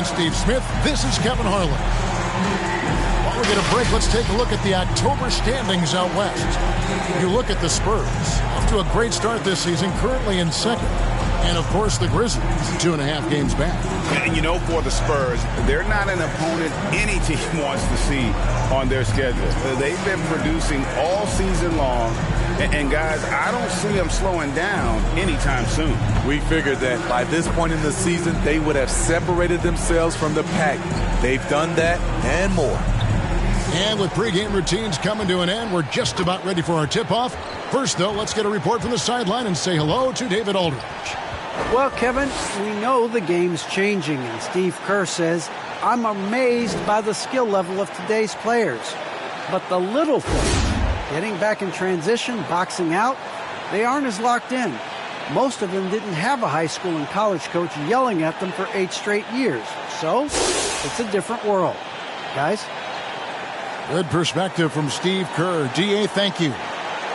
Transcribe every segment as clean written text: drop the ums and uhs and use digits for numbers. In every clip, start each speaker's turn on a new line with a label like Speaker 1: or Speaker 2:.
Speaker 1: and Steve Smith. This is Kevin Harlan. While we get a break, let's take a look at the October standings out west. You look at the Spurs, off to a great start this season, currently in second. And, of course, the Grizzlies, 2.5 games back.
Speaker 2: And, you know, for the Spurs, they're not an opponent any team wants to see on their schedule. They've been producing all season long. And, guys, I don't see them slowing down anytime soon.
Speaker 3: We figured that by this point in the season, they would have separated themselves from the pack. They've done that and more.
Speaker 1: And with pregame routines coming to an end, we're just about ready for our tip-off. First, though, let's get a report from the sideline and say hello to David Aldridge.
Speaker 4: Well, Kevin, we know the game's changing, and Steve Kerr says, I'm amazed by the skill level of today's players. But the little things, getting back in transition, boxing out, they aren't as locked in. Most of them didn't have a high school and college coach yelling at them for 8 straight years. So, it's a different world. Guys?
Speaker 1: Good perspective from Steve Kerr. DA, thank you.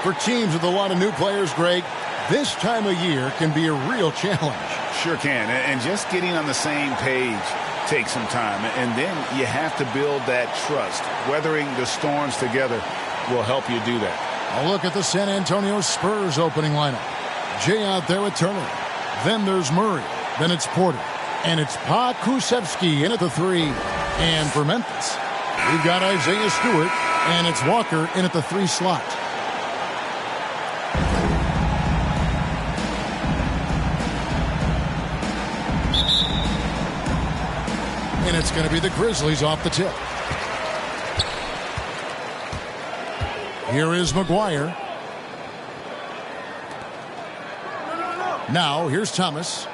Speaker 1: For teams with a lot of new players, Greg, this time of year can be a real challenge.
Speaker 2: Sure can. And just getting on the same page takes some time. And then you have to build that trust. Weathering the storms together will help you do that.
Speaker 1: A look at the San Antonio Spurs opening lineup. Jay out there with Turner. Then there's Murray. Then it's Porter. And it's Pokusevski in at the 3. And for Memphis, we've got Isaiah Stewart. And it's Walker in at the 3 slot. And it's going to be the Grizzlies off the tip. Here is McGuire. Now, here's Thomas.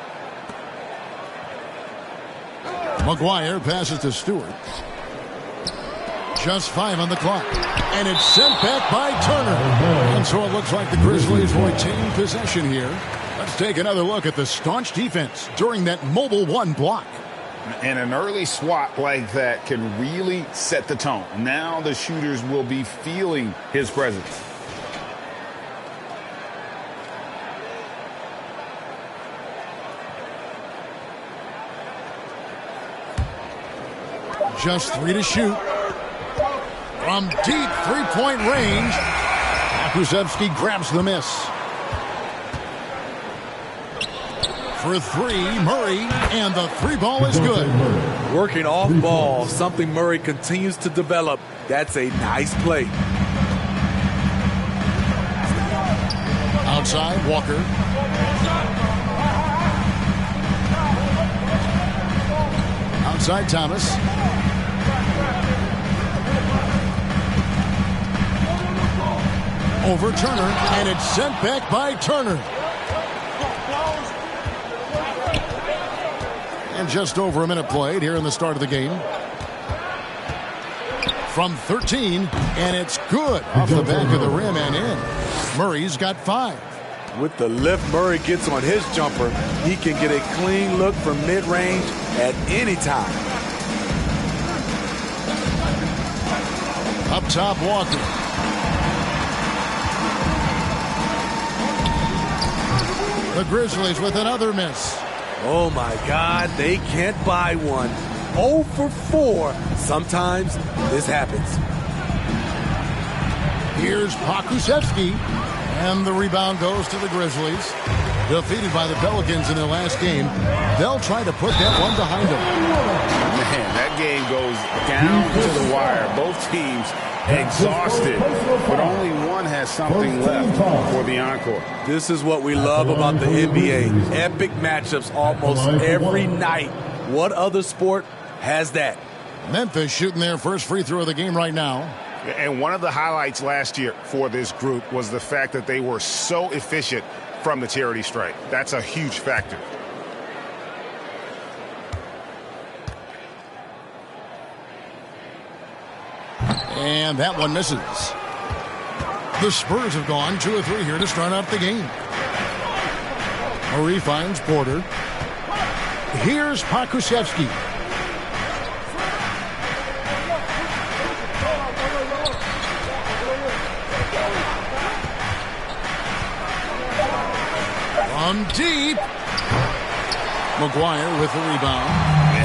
Speaker 1: McGuire passes to Stewart. Just 5 on the clock. And it's sent back by Turner. And so it looks like the Grizzlies will retain possession here. Let's take another look at the staunch defense during that mobile 1 block.
Speaker 2: And an early swat like that can really set the tone. Now the shooters will be feeling his presence.
Speaker 1: Just 3 to shoot. From deep 3-point range, Pokusevski grabs the miss. For 3, Murray, and the 3 ball is good.
Speaker 3: Working off ball, something Murray continues to develop. That's a nice play.
Speaker 1: Outside, Walker. Outside, Thomas. Over Turner, and it's sent back by Turner. And just over a minute played here in the start of the game. From 13, and it's good off the back of the rim and in. Murray's got 5.
Speaker 3: With the lift Murray gets on his jumper, he can get a clean look from mid-range at any time.
Speaker 1: Up top, Walker. The Grizzlies with another miss.
Speaker 3: Oh, my God, they can't buy one. 0 for 4. Sometimes this happens.
Speaker 1: Here's Pokusevski, and the rebound goes to the Grizzlies. Defeated by the Pelicans in their last game, they'll try to put that one behind them.
Speaker 2: Man, that game goes down to the wire. Both teams exhausted, but only one has something left for the encore.
Speaker 3: This is what we love about the NBA. Epic matchups almost every night. What other sport has that?
Speaker 1: Memphis shooting their first free throw of the game right now.
Speaker 2: And one of the highlights last year for this group was the fact that they were so efficient from the charity stripe. That's a huge factor.
Speaker 1: And that one misses. The Spurs have gone 2 of 3 here to start out the game. Murray finds Porter. Here's Pokusevski. From deep. McGuire with the rebound.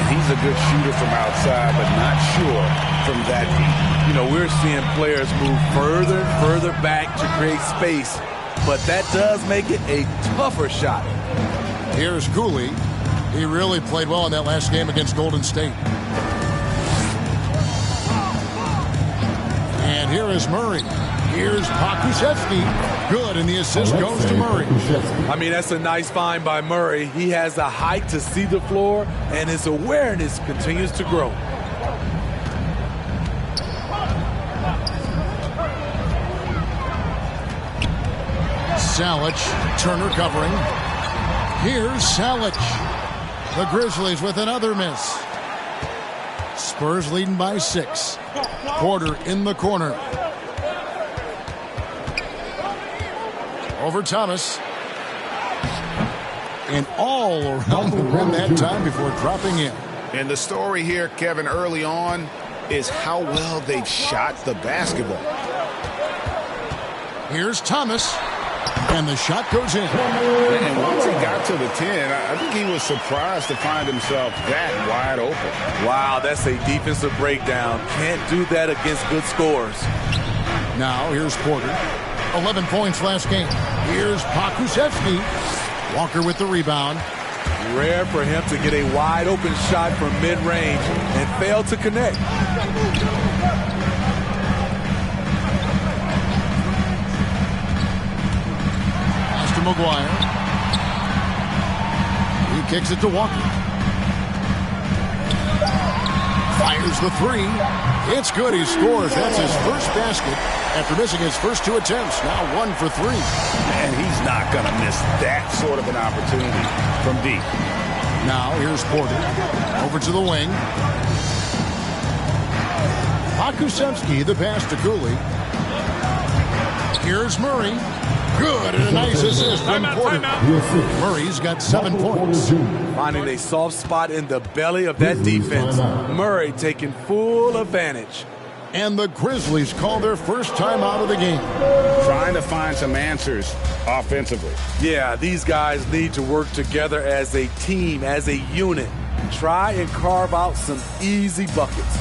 Speaker 2: He's a good shooter from outside, but not sure from that deep.
Speaker 3: You know, we're seeing players move further and further back to create space, but that does make it a tougher shot.
Speaker 1: Here's COOLEY. He really played well in that last game against Golden State. And here is Murray. Here's Pokusevski. Good, and the assist goes to Murray.
Speaker 3: I mean, that's a nice find by Murray. He has the height to see the floor, and his awareness continues to grow.
Speaker 1: Salic, Turner covering. Here's Salic. The Grizzlies with another miss. Spurs leading by 6. Porter in the corner. Over Thomas. And all around the rim that time before dropping in.
Speaker 2: And the story here, Kevin, early on is how well they've shot the basketball.
Speaker 1: Here's Thomas. And the shot goes in.
Speaker 2: And once he got to the 10, I think he was surprised to find himself that wide open.
Speaker 3: Wow, that's a defensive breakdown. Can't do that against good scores.
Speaker 1: Now, here's Porter. 11 points last game. Here's Pokusevski. Walker with the rebound.
Speaker 3: Rare for him to get a wide open shot from mid-range and fail to connect.
Speaker 1: McGuire. He kicks it to Walker. Fires the 3. It's good. He scores. That's his first basket after missing his first 2 attempts. Now 1 for 3.
Speaker 2: And he's not going to miss that sort of an opportunity from deep.
Speaker 1: Now here's Porter. Over to the wing. Pokusevski, the pass to COOLEY. Here's Murray. Good, and a nice assist from Porter. Murray's got 7 points.
Speaker 3: Finding a soft spot in the belly of that defense. Murray taking full advantage.
Speaker 1: And the Grizzlies call their first time out of the game.
Speaker 2: Trying to find some answers offensively.
Speaker 3: Yeah, these guys need to work together as a team, as a unit. Try and carve out some easy buckets.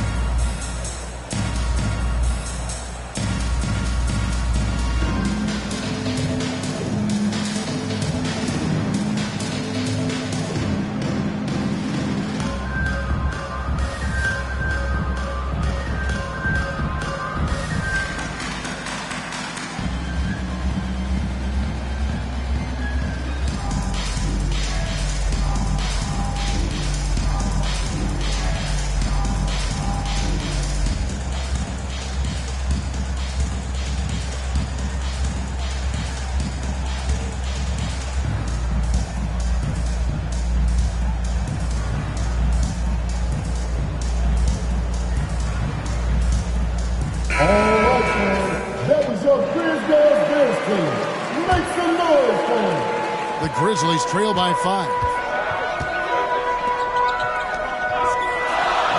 Speaker 1: The Grizzlies trail by 5.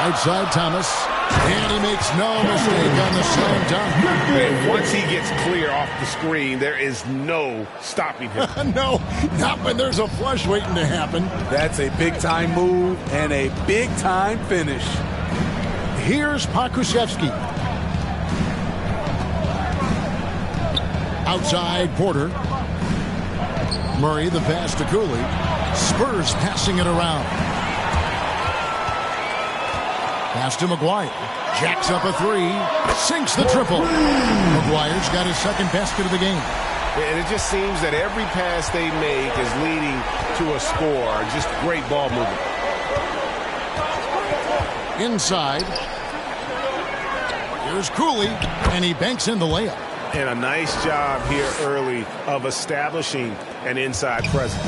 Speaker 1: Right side Thomas. And he makes no mistake on the slam dunk.
Speaker 2: And once he gets clear off the screen, there is no stopping him.
Speaker 1: No, not when there's a flush waiting to happen.
Speaker 3: That's a big-time move and a big-time finish.
Speaker 1: Here's Pokusevski. Outside Porter. Murray, the pass to COOLEY. Spurs passing it around. Pass to McGuire. Jacks up a 3. Sinks the triple. McGuire's got his second basket of the game.
Speaker 2: And it just seems that every pass they make is leading to a score. Just great ball movement.
Speaker 1: Inside. Here's COOLEY, and he banks in the layup.
Speaker 2: And a nice job here early of establishing an inside presence.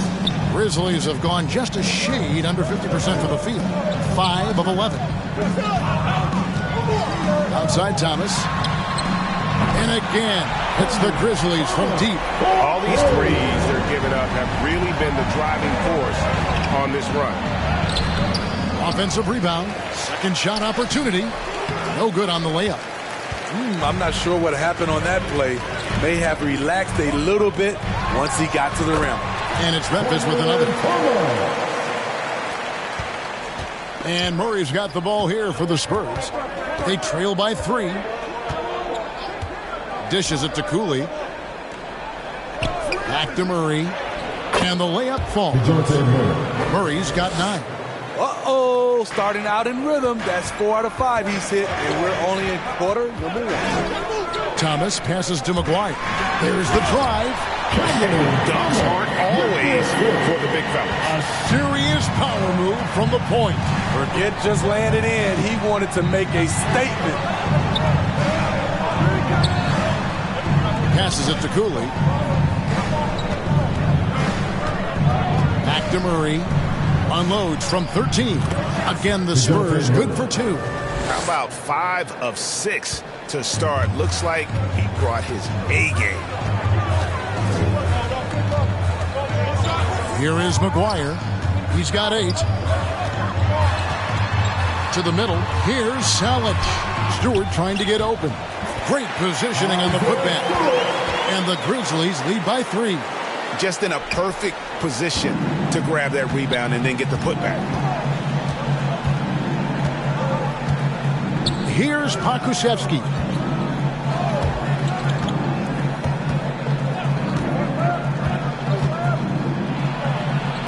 Speaker 1: Grizzlies have gone just a shade under 50% for the field. 5 of 11. Outside Thomas. And again, it's the Grizzlies from deep.
Speaker 2: All these threes they're giving up have really been the driving force on this run.
Speaker 1: Offensive rebound. Second shot opportunity. No good on the layup.
Speaker 3: I'm not sure what happened on that play. May have relaxed a little bit once he got to the rim.
Speaker 1: And it's Memphis with another. And Murray's got the ball here for the Spurs. They trail by 3. Dishes it to Cooley. Back to Murray. And the layup falls. Murray's got 9.
Speaker 3: Uh-oh, starting out in rhythm. That's 4 out of 5 he's hit, and we're only in quarter number 1.
Speaker 1: Thomas passes to McGuire. There's the drive.
Speaker 2: Dunks aren't always for the big fellas.
Speaker 1: A serious power move from the point.
Speaker 3: Forget just laying it in. He wanted to make a statement.
Speaker 1: Passes it to Cooley. Back to Murray. Unloads from 13. Again, the Spurs good for 2.
Speaker 2: How about 5 of 6 to start? Looks like he brought his A game.
Speaker 1: Here is McGuire. He's got 8. To the middle. Here's Salic. Stewart trying to get open. Great positioning on the putback. And the Grizzlies lead by 3.
Speaker 2: Just in a perfect position to grab that rebound and then get the putback.
Speaker 1: Here's Pokusevski.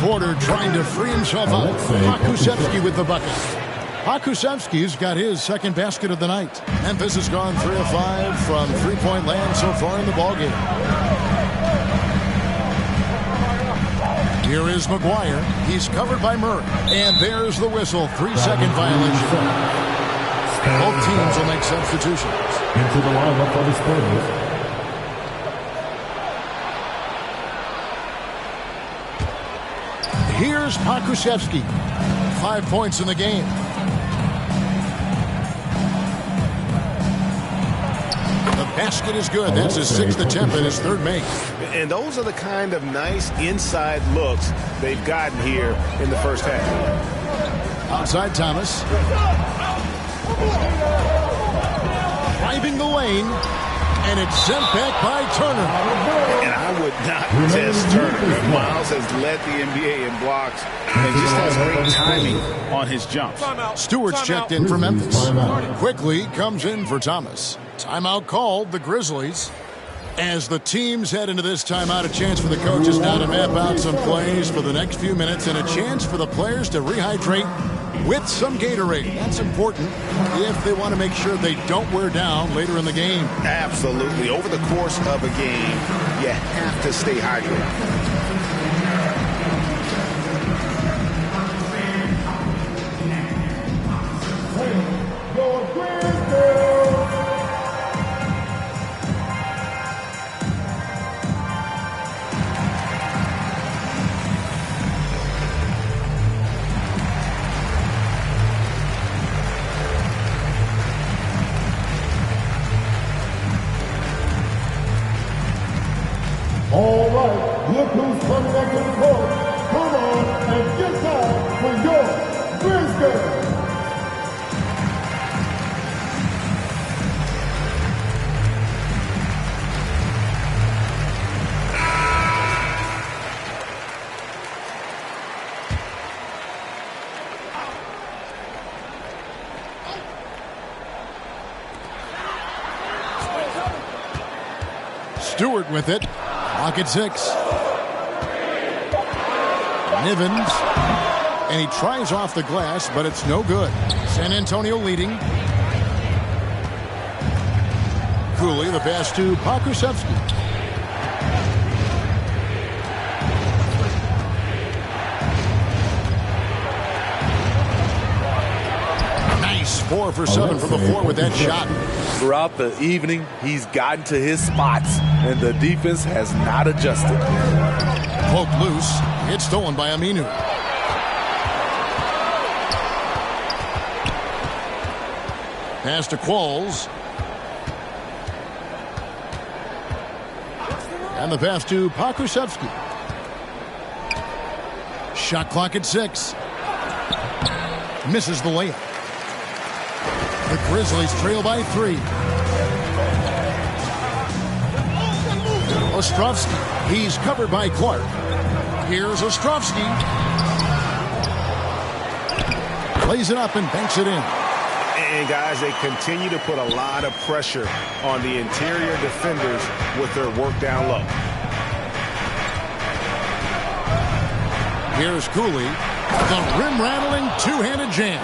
Speaker 1: Porter trying to free himself up. Pokusevski with the bucket. Pokusevski's got his second basket of the night. Memphis has gone 3 of 5 from three-point land so far in the ballgame. Here is McGuire. He's covered by Murray. And there's the whistle. 3-second violation. Both teams will make substitutions.
Speaker 5: Into the lineup for the Spurs.
Speaker 1: Here's Pokusevski. 5 points in the game. The basket is good. That's his 6th attempt and his 3rd make.
Speaker 2: And those are the kind of nice inside looks they've gotten here in the first half.
Speaker 1: Outside Thomas. Driving the lane. And it's sent back by Turner.
Speaker 2: And I would not test Turner. Miles has led the NBA in blocks and just has great timing on his jumps.
Speaker 1: Stewart's checked in for Memphis. Quickly comes in for Thomas. Timeout called, the Grizzlies. As the teams head into this timeout, a chance for the coaches now to map out some plays for the next few minutes and a chance for the players to rehydrate with some Gatorade. That's important if they want to make sure they don't wear down later in the game.
Speaker 2: Absolutely. Over the course of a game, you have to stay hydrated.
Speaker 5: All right, look who's coming back to the court. Come on and get down for your Grizzlies.
Speaker 1: Stewart with it. Clock at 6. Nivens. And he tries off the glass, but it's no good. San Antonio leading. Cooley, the pass to Pokusevski. Nice 4 for 7 from the floor with that shot.
Speaker 3: Throughout the evening, he's gotten to his spots, and the defense has not adjusted.
Speaker 1: Poked loose. It's stolen by Aminu. Pass to Qualls. And the pass to Pokusevski. Shot clock at 6. Misses the layup. The Grizzlies trail by 3. Ostrovsky. He's covered by Clark. Here's Ostrovsky. Lays it up and banks it in.
Speaker 2: And, guys, they continue to put a lot of pressure on the interior defenders with their work down low.
Speaker 1: Here's Cooley. The rim-rattling two-handed jam.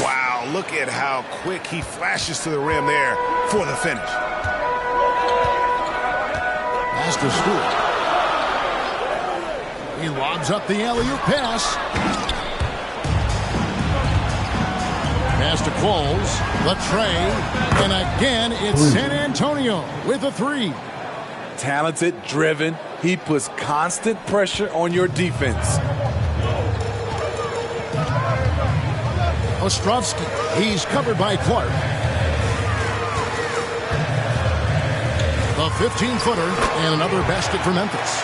Speaker 2: Wow, look at how quick he flashes to the rim there for the finish.
Speaker 1: Pass to Stewart. He lobs up the alley-oop pass. Pass to Qualls. The tray. And again, it's San Antonio with a three.
Speaker 3: Talented, driven. He puts constant pressure on your defense.
Speaker 1: Ostrovsky. He's covered by Clark. The 15-footer and another basket for Memphis.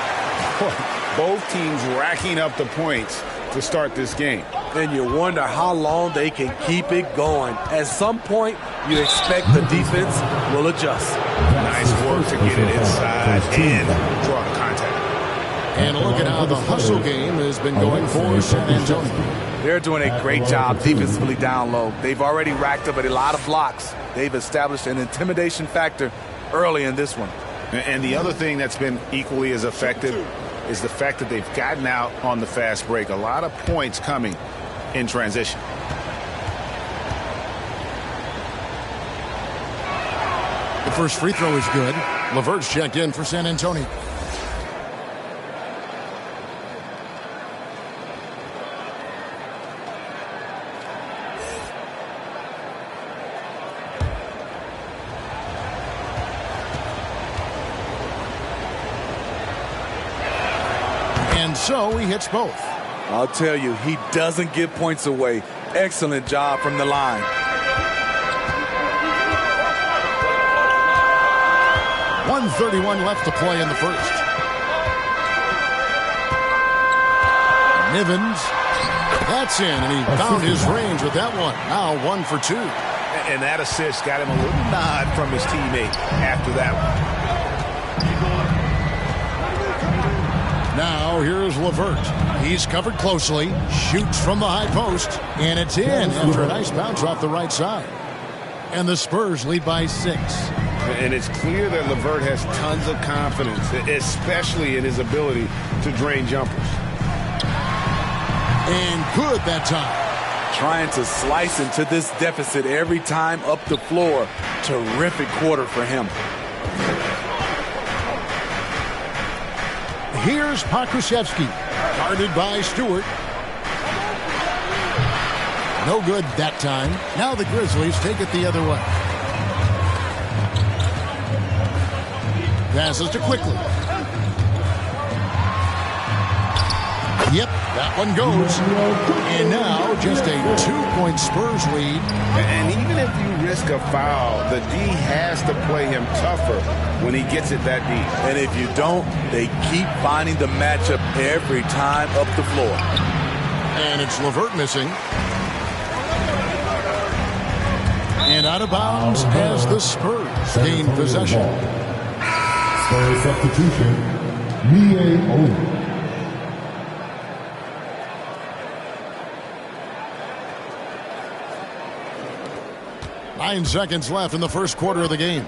Speaker 2: Both teams racking up the points to start this game.
Speaker 3: And you wonder how long they can keep it going. At some point, you expect the defense will adjust.
Speaker 2: Nice work to get it inside and draw the contact.
Speaker 1: And look at how the hustle game has been going for San Antonio.
Speaker 3: They're doing a great job defensively down low. They've already racked up a lot of blocks. They've established an intimidation factor early in this one.
Speaker 2: And the other thing that's been equally as effective is the fact that they've gotten out on the fast break. A lot of points coming in transition.
Speaker 1: The first free throw is good. LeVert's checked in for San Antonio. And so he hits both.
Speaker 3: I'll tell you, he doesn't give points away. Excellent job from the line.
Speaker 1: .131 left to play in the first. Nivens. That's in, and he found his range with that one. Now 1 for 2.
Speaker 2: And that assist got him a little nod from his teammate after that one.
Speaker 1: Now here's LeVert. He's covered closely, shoots from the high post, and it's in after a nice bounce off the right side. And the Spurs lead by 6.
Speaker 2: And it's clear that LeVert has tons of confidence, especially in his ability to drain jumpers.
Speaker 1: And good that time.
Speaker 3: Trying to slice into this deficit every time up the floor. Terrific quarter for him.
Speaker 1: Here's Pokusevski, guarded by Stewart. No good that time. Now the Grizzlies take it the other way. Passes to Quickly. Yep, that one goes. And now just a 2-point Spurs lead.
Speaker 2: And even if you risk a foul, the D has to play him tougher when he gets it that deep.
Speaker 3: And if you don't, they keep finding the matchup every time up the floor.
Speaker 1: And it's LeVert missing. And out of bounds as the Spurs gain possession.
Speaker 5: Spurs substitution, Lee
Speaker 1: 9 seconds left in the first quarter of the game.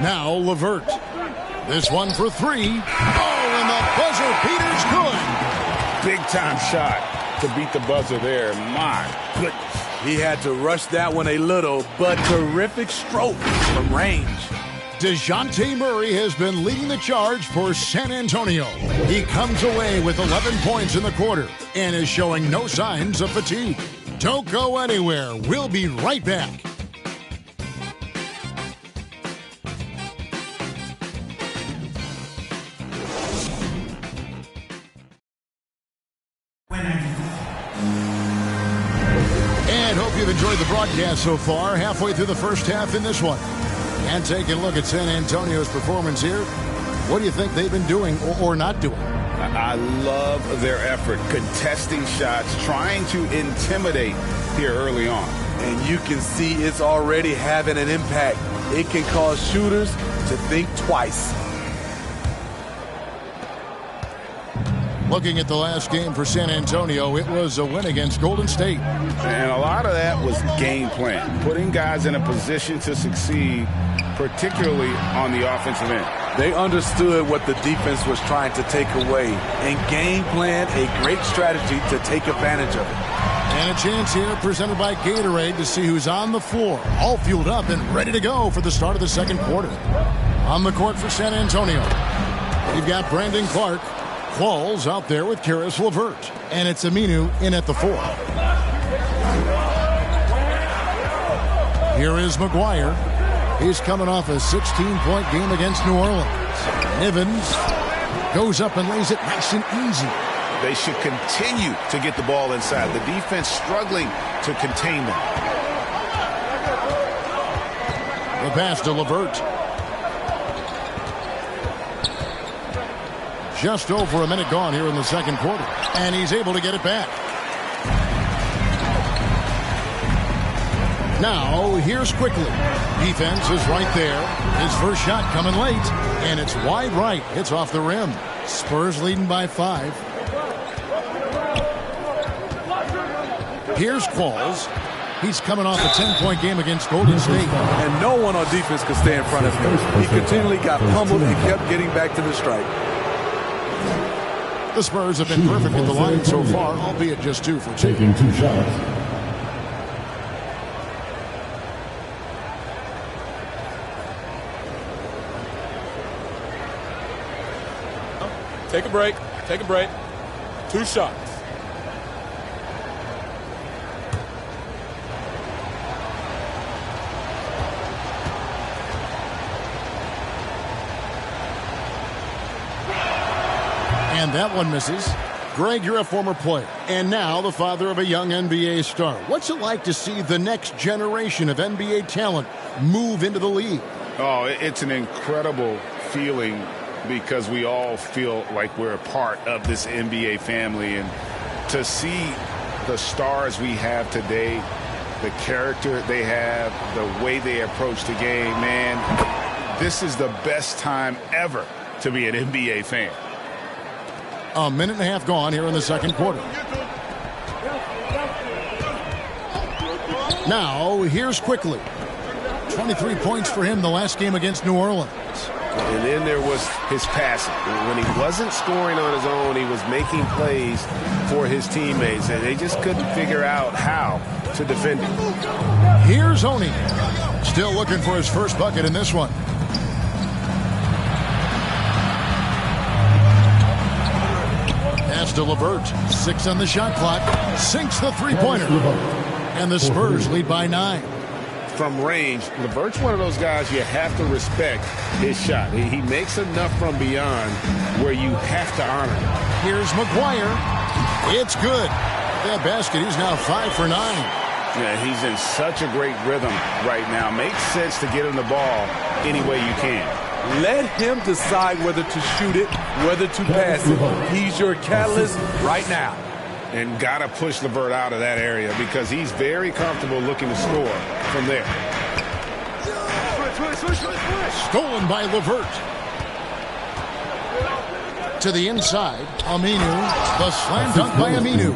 Speaker 1: Now LeVert. This one for 3. Oh, and the buzzer beater's good.
Speaker 2: Big time shot to beat the buzzer there. My goodness.
Speaker 3: He had to rush that one a little, but terrific stroke from range.
Speaker 1: DeJounte Murray has been leading the charge for San Antonio. He comes away with 11 points in the quarter and is showing no signs of fatigue. Don't go anywhere. We'll be right back. And hope you've enjoyed the broadcast so far. Halfway through the first half in this one. And taking a look at San Antonio's performance here. What do you think they've been doing or not doing?
Speaker 2: I love their effort, contesting shots, trying to intimidate here early on.
Speaker 3: And you can see it's already having an impact. It can cause shooters to think twice.
Speaker 1: Looking at the last game for San Antonio, it was a win against Golden State.
Speaker 2: And a lot of that was game plan, putting guys in a position to succeed, particularly on the offensive end.
Speaker 3: They understood what the defense was trying to take away and game plan a great strategy to take advantage of it.
Speaker 1: And a chance here presented by Gatorade to see who's on the floor, all fueled up and ready to go for the start of the second quarter. On the court for San Antonio, you've got Brandon Clark. Qualls out there with Karis LeVert. And it's Aminu in at the 4. Here is McGuire. He's coming off a 16-point game against New Orleans. Nivens goes up and lays it nice and easy.
Speaker 2: They should continue to get the ball inside. The defense struggling to contain them.
Speaker 1: The pass to LeVert. Just over a minute gone here in the second quarter. And he's able to get it back. Now, here's Quickly. Defense is right there. His first shot coming late. And it's wide right. It's off the rim. Spurs leading by 5. Here's Qualls. He's coming off a 10-point game against Golden State.
Speaker 3: And no one on defense could stay in front of him. He continually got pummeled and kept getting back to the strike.
Speaker 1: The Spurs have been perfect at the line so far, albeit just 2 for 2.
Speaker 5: Taking 2 shots.
Speaker 6: Take a break. Take a break. 2 shots.
Speaker 1: And that one misses. Greg, you're a former player, and now the father of a young NBA star. What's it like to see the next generation of NBA talent move into the league?
Speaker 2: Oh, it's an incredible feeling because we all feel like we're a part of this NBA family. And to see the stars we have today, the character they have, the way they approach the game, man, this is the best time ever to be an NBA fan.
Speaker 1: A minute and a half gone here in the second quarter. Now, here's Quickly. 23 points for him the last game against New Orleans.
Speaker 7: And then there was his passing. When he wasn't scoring on his own, he was making plays for his teammates, and they just couldn't figure out how to defend him.
Speaker 1: Here's Oni. Still looking for his first bucket in this one. Pass to LeVert. 6 on the shot clock. Sinks the three-pointer. And the Spurs lead by 9.
Speaker 2: From range, LeVert's one of those guys you have to respect his shot. He makes enough from beyond where you have to honor him.
Speaker 1: Here's McGuire. It's good. That basket, he's now 5 for 9.
Speaker 2: Yeah, he's in such a great rhythm right now. Makes sense to get him the ball any way you can.
Speaker 3: Let him decide whether to shoot it, whether to pass it. He's your catalyst right now.
Speaker 2: And got to push LeVert out of that area because he's very comfortable looking to score from there.
Speaker 1: Stolen by LeVert. To the inside, Aminu. The slam dunk by Aminu.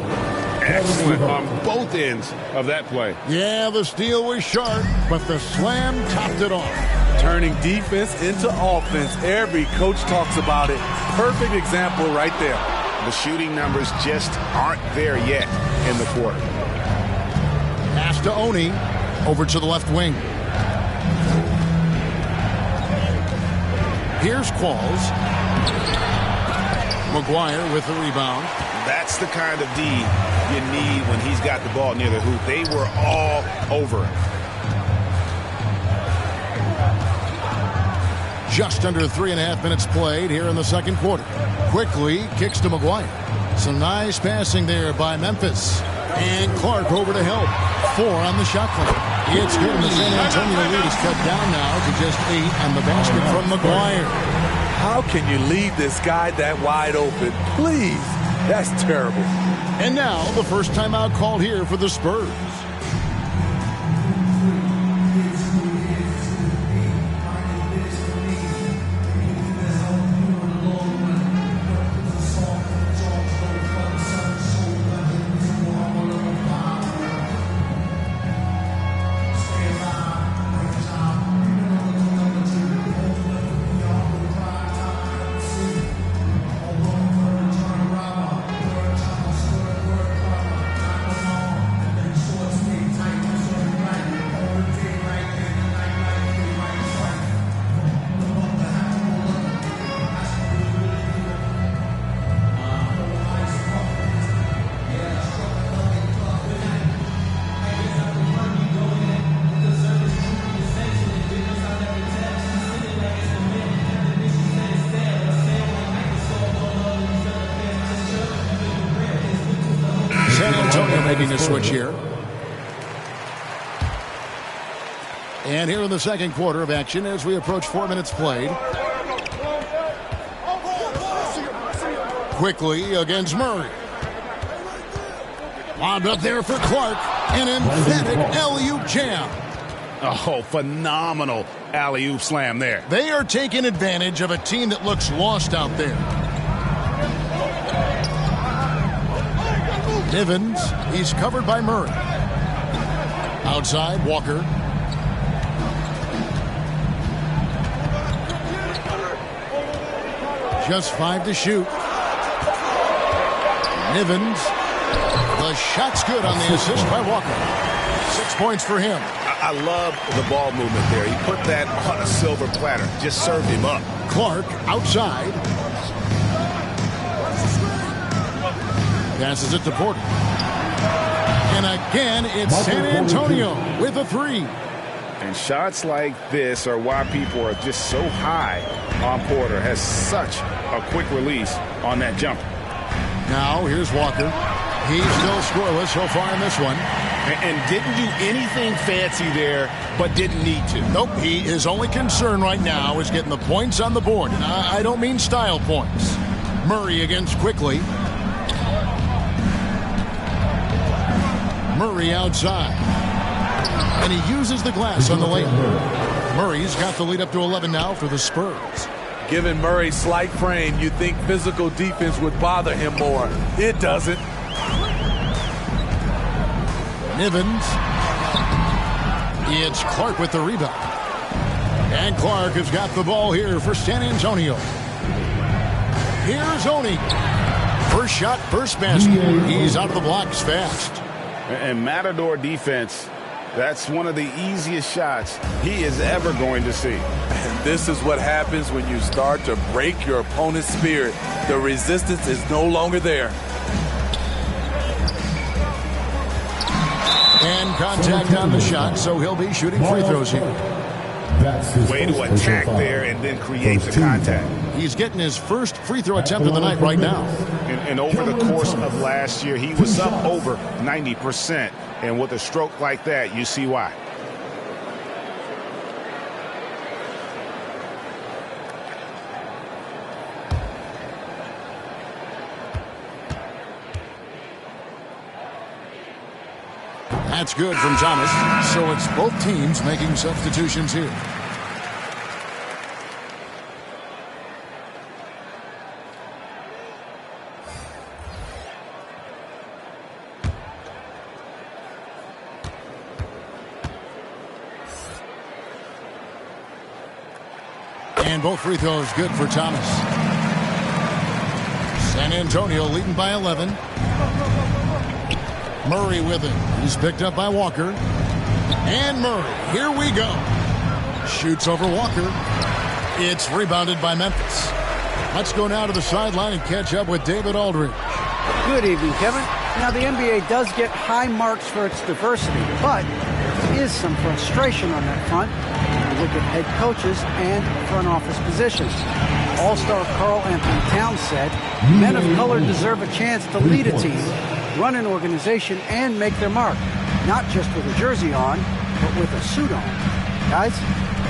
Speaker 2: Excellent on both ends of that play.
Speaker 1: Yeah, the steal was sharp, but the slam topped it off.
Speaker 3: Turning defense into offense. Every coach talks about it. Perfect example right there.
Speaker 2: The shooting numbers just aren't there yet in the quarter.
Speaker 1: Pass to Oni. Over to the left wing. Here's Qualls. McGuire with the rebound.
Speaker 2: That's the kind of D you need when he's got the ball near the hoop. They were all over it.
Speaker 1: Just under 3.5 minutes played here in the second quarter. Quickly kicks to McGuire. Some nice passing there by Memphis. And Clark over to help. 4 on the shot clock. It's good, and the San Antonio lead is cut down now to just 8 on the basket from McGuire.
Speaker 3: How can you leave this guy that wide open? Please. That's terrible.
Speaker 1: And now the first timeout called here for the Spurs. making a switch here. And here in the second quarter of action as we approach 4 minutes played. Quickly against Murray. Wound up there for Clark. An emphatic alley-oop jam.
Speaker 2: Oh, phenomenal alley-oop slam there.
Speaker 1: They are taking advantage of a team that looks lost out there. Nivens, he's covered by Murray. Outside, Walker. Just 5 to shoot. Nivens. The shot's good on the assist by Walker. 6 points for him.
Speaker 2: I love the ball movement there. He put that on a silver platter. Just served him up.
Speaker 1: Clark outside. Passes it to Porter. And again, it's San Antonio with a 3.
Speaker 2: And shots like this are why people are just so high on Porter. Has such a quick release on that jumper.
Speaker 1: Now, here's Walker. He's still scoreless so far in this one.
Speaker 2: And didn't do anything fancy there, but didn't need to.
Speaker 1: Nope, his only concern right now is getting the points on the board. And I don't mean style points. Murray against Quickly. Murray outside. And he uses the glass on the layup. Murray's got the lead up to 11 now for the Spurs.
Speaker 3: Given Murray's slight frame, you'd think physical defense would bother him more. It doesn't.
Speaker 1: Nivens. It's Clark with the rebound. And Clark has got the ball here for San Antonio. Here's Oni. First shot, first basket. He's out of the blocks fast.
Speaker 2: And Matador defense, that's one of the easiest shots he is ever going to see.
Speaker 3: And this is what happens when you start to break your opponent's spirit. The resistance is no longer there.
Speaker 1: And contact on the shot, so he'll be shooting free throws here.
Speaker 2: Way to attack there and then create the contact.
Speaker 1: He's getting his first free throw attempt of the night right now.
Speaker 2: And over the course of last year, he was up over 90%. And with a stroke like that, you see why.
Speaker 1: That's good from Thomas. So it's both teams making substitutions here. And both free throws good for Thomas. San Antonio leading by 11. Murray with it. He's picked up by Walker. And Murray. Here we go. Shoots over Walker. It's rebounded by Memphis. Let's go now to the sideline and catch up with David Aldridge.
Speaker 4: Good evening, Kevin. Now, the NBA does get high marks for its diversity, but there is some frustration on that front. You look at head coaches and front office positions. All-star Karl Anthony Towns said, men of color deserve a chance to lead a team, run an organization, and make their mark. Not just with a jersey on, but with a suit on. Guys?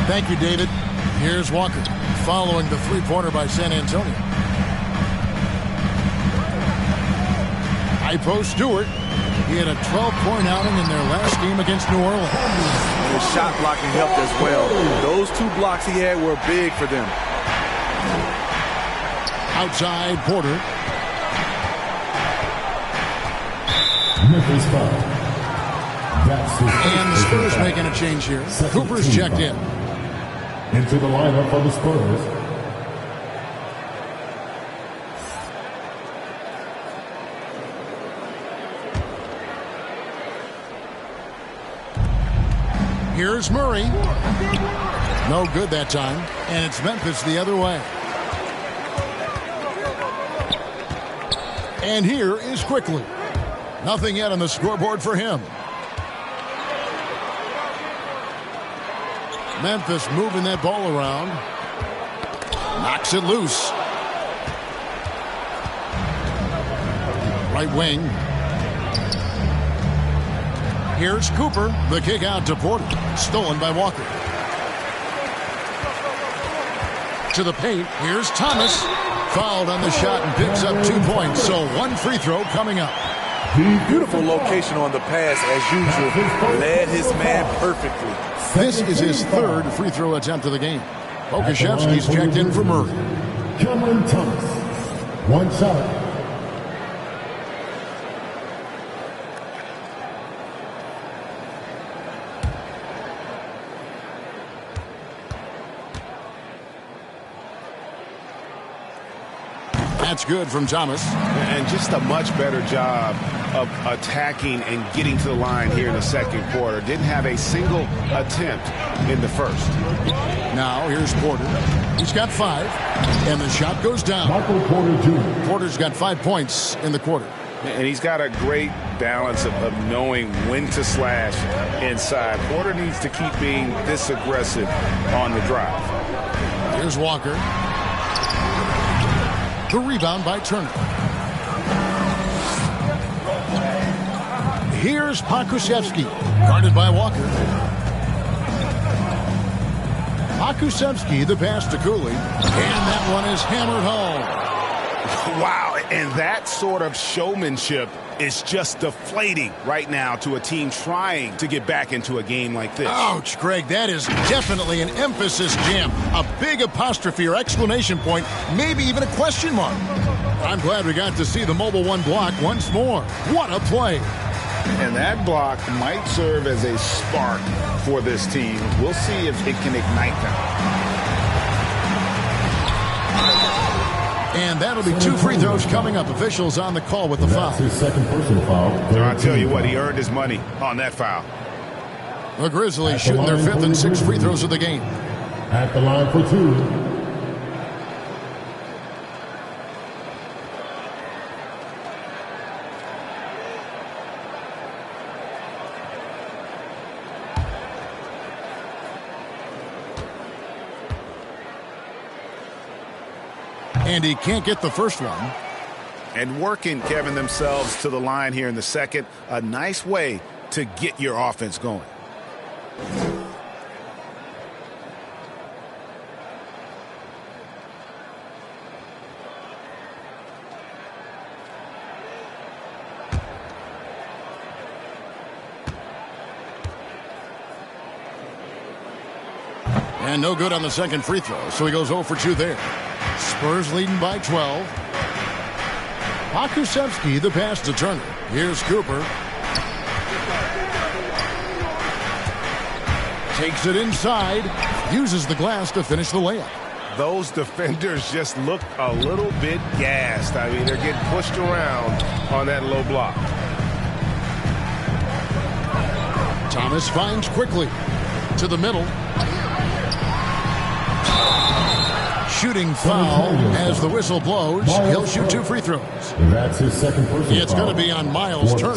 Speaker 1: Thank you, David. Here's Walker, following the three-pointer by San Antonio. High post Stewart. He had a 12-point outing in their last game against New Orleans.
Speaker 3: His shot blocking helped as well. Those 2 blocks he had were big for them.
Speaker 1: Outside, Porter. And the Spurs making a change here. Cooper's checked in.
Speaker 5: Into the lineup for the Spurs.
Speaker 1: Here's Murray. No good that time. And it's Memphis the other way. And here is Quickly. Nothing yet on the scoreboard for him. Memphis moving that ball around. Knocks it loose. Right wing. Here's Cooper. The kick out to Porter. Stolen by Walker. To the paint. Here's Thomas. Fouled on the shot and picks up 2 points. So 1 free throw coming up.
Speaker 3: Beautiful location on the pass as usual. Led his man perfectly.
Speaker 1: This is his 3rd free throw attempt of the game. Pokuševski's checked in for Murray.
Speaker 5: Cameron Thomas. 1 shot.
Speaker 1: That's good from Thomas.
Speaker 7: And just a much better job of attacking and getting to the line here in the second quarter. Didn't have a single attempt in the first.
Speaker 1: Now here's Porter. He's got 5. And the shot goes down.
Speaker 5: Michael Porter Jr.
Speaker 1: Porter's got 5 points in the quarter.
Speaker 2: And he's got a great balance of knowing when to slash inside. Porter needs to keep being this aggressive on the drive.
Speaker 1: Here's Walker. The rebound by Turner. Here's Pokuševski, guarded by Walker. Pokuševski, the pass to Cooley. And that one is hammered home.
Speaker 7: Wow, and that sort of showmanship is just deflating right now to a team trying to get back into a game like this.
Speaker 1: Ouch, Greg, that is definitely an emphasis jam. A big apostrophe or exclamation point, maybe even a question mark. I'm glad we got to see the Mobile One block once more. What a play.
Speaker 2: And that block might serve as a spark for this team. We'll see if it can ignite them.
Speaker 1: And that'll be 2 free throws coming up. Officials on the call with the foul.
Speaker 5: That's his second personal foul.
Speaker 2: I'll tell you what, he earned his money on that foul.
Speaker 1: The Grizzlies shooting their 5th and 6th free throws of the game.
Speaker 5: At the line for 2.
Speaker 1: And he can't get the first one.
Speaker 7: And working, Kevin, themselves to the line here in the second. A nice way to get your offense going.
Speaker 1: And no good on the second free throw, so he goes 0 for 2 there. Spurs leading by 12. Pokuševski, the pass to Turner. Here's Cooper. Takes it inside. Uses the glass to finish the layup.
Speaker 7: Those defenders just look a little bit gassed. I mean, they're getting pushed around on that low block.
Speaker 1: Thomas finds quickly. To the middle. Shooting foul as the whistle blows. He'll shoot 2 free throws.
Speaker 5: That's his second personal foul.
Speaker 1: It's going to be on Miles Turner.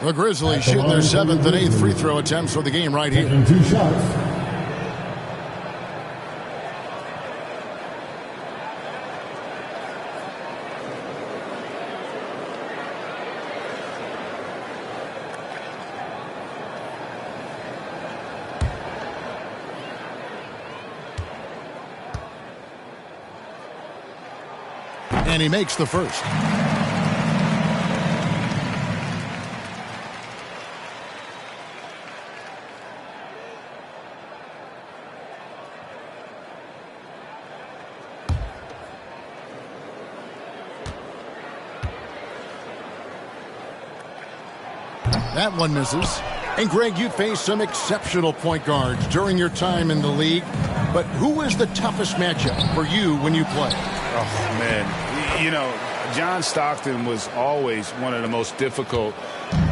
Speaker 1: The Grizzlies shooting their 7th and 8th free throw attempts for the game right here.
Speaker 5: Taking 2 shots.
Speaker 1: And he makes the first. That one misses. And Greg, you faced some exceptional point guards during your time in the league. But who is the toughest matchup for you when you play?
Speaker 2: Oh, man. You know, John Stockton was always one of the most difficult,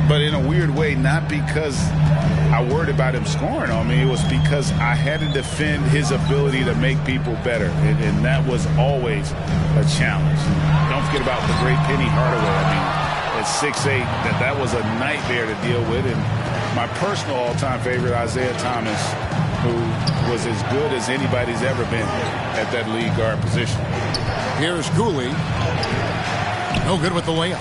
Speaker 2: but in a weird way, not because I worried about him scoring on me. It was because I had to defend his ability to make people better, and that was always a challenge. Don't forget about the great Penny Hardaway. I mean, at 6'8", that was a nightmare to deal with. And my personal all-time favorite, Isaiah Thomas, who was as good as anybody's ever been at that lead guard position.
Speaker 1: Here's Cooley. No good with the layup.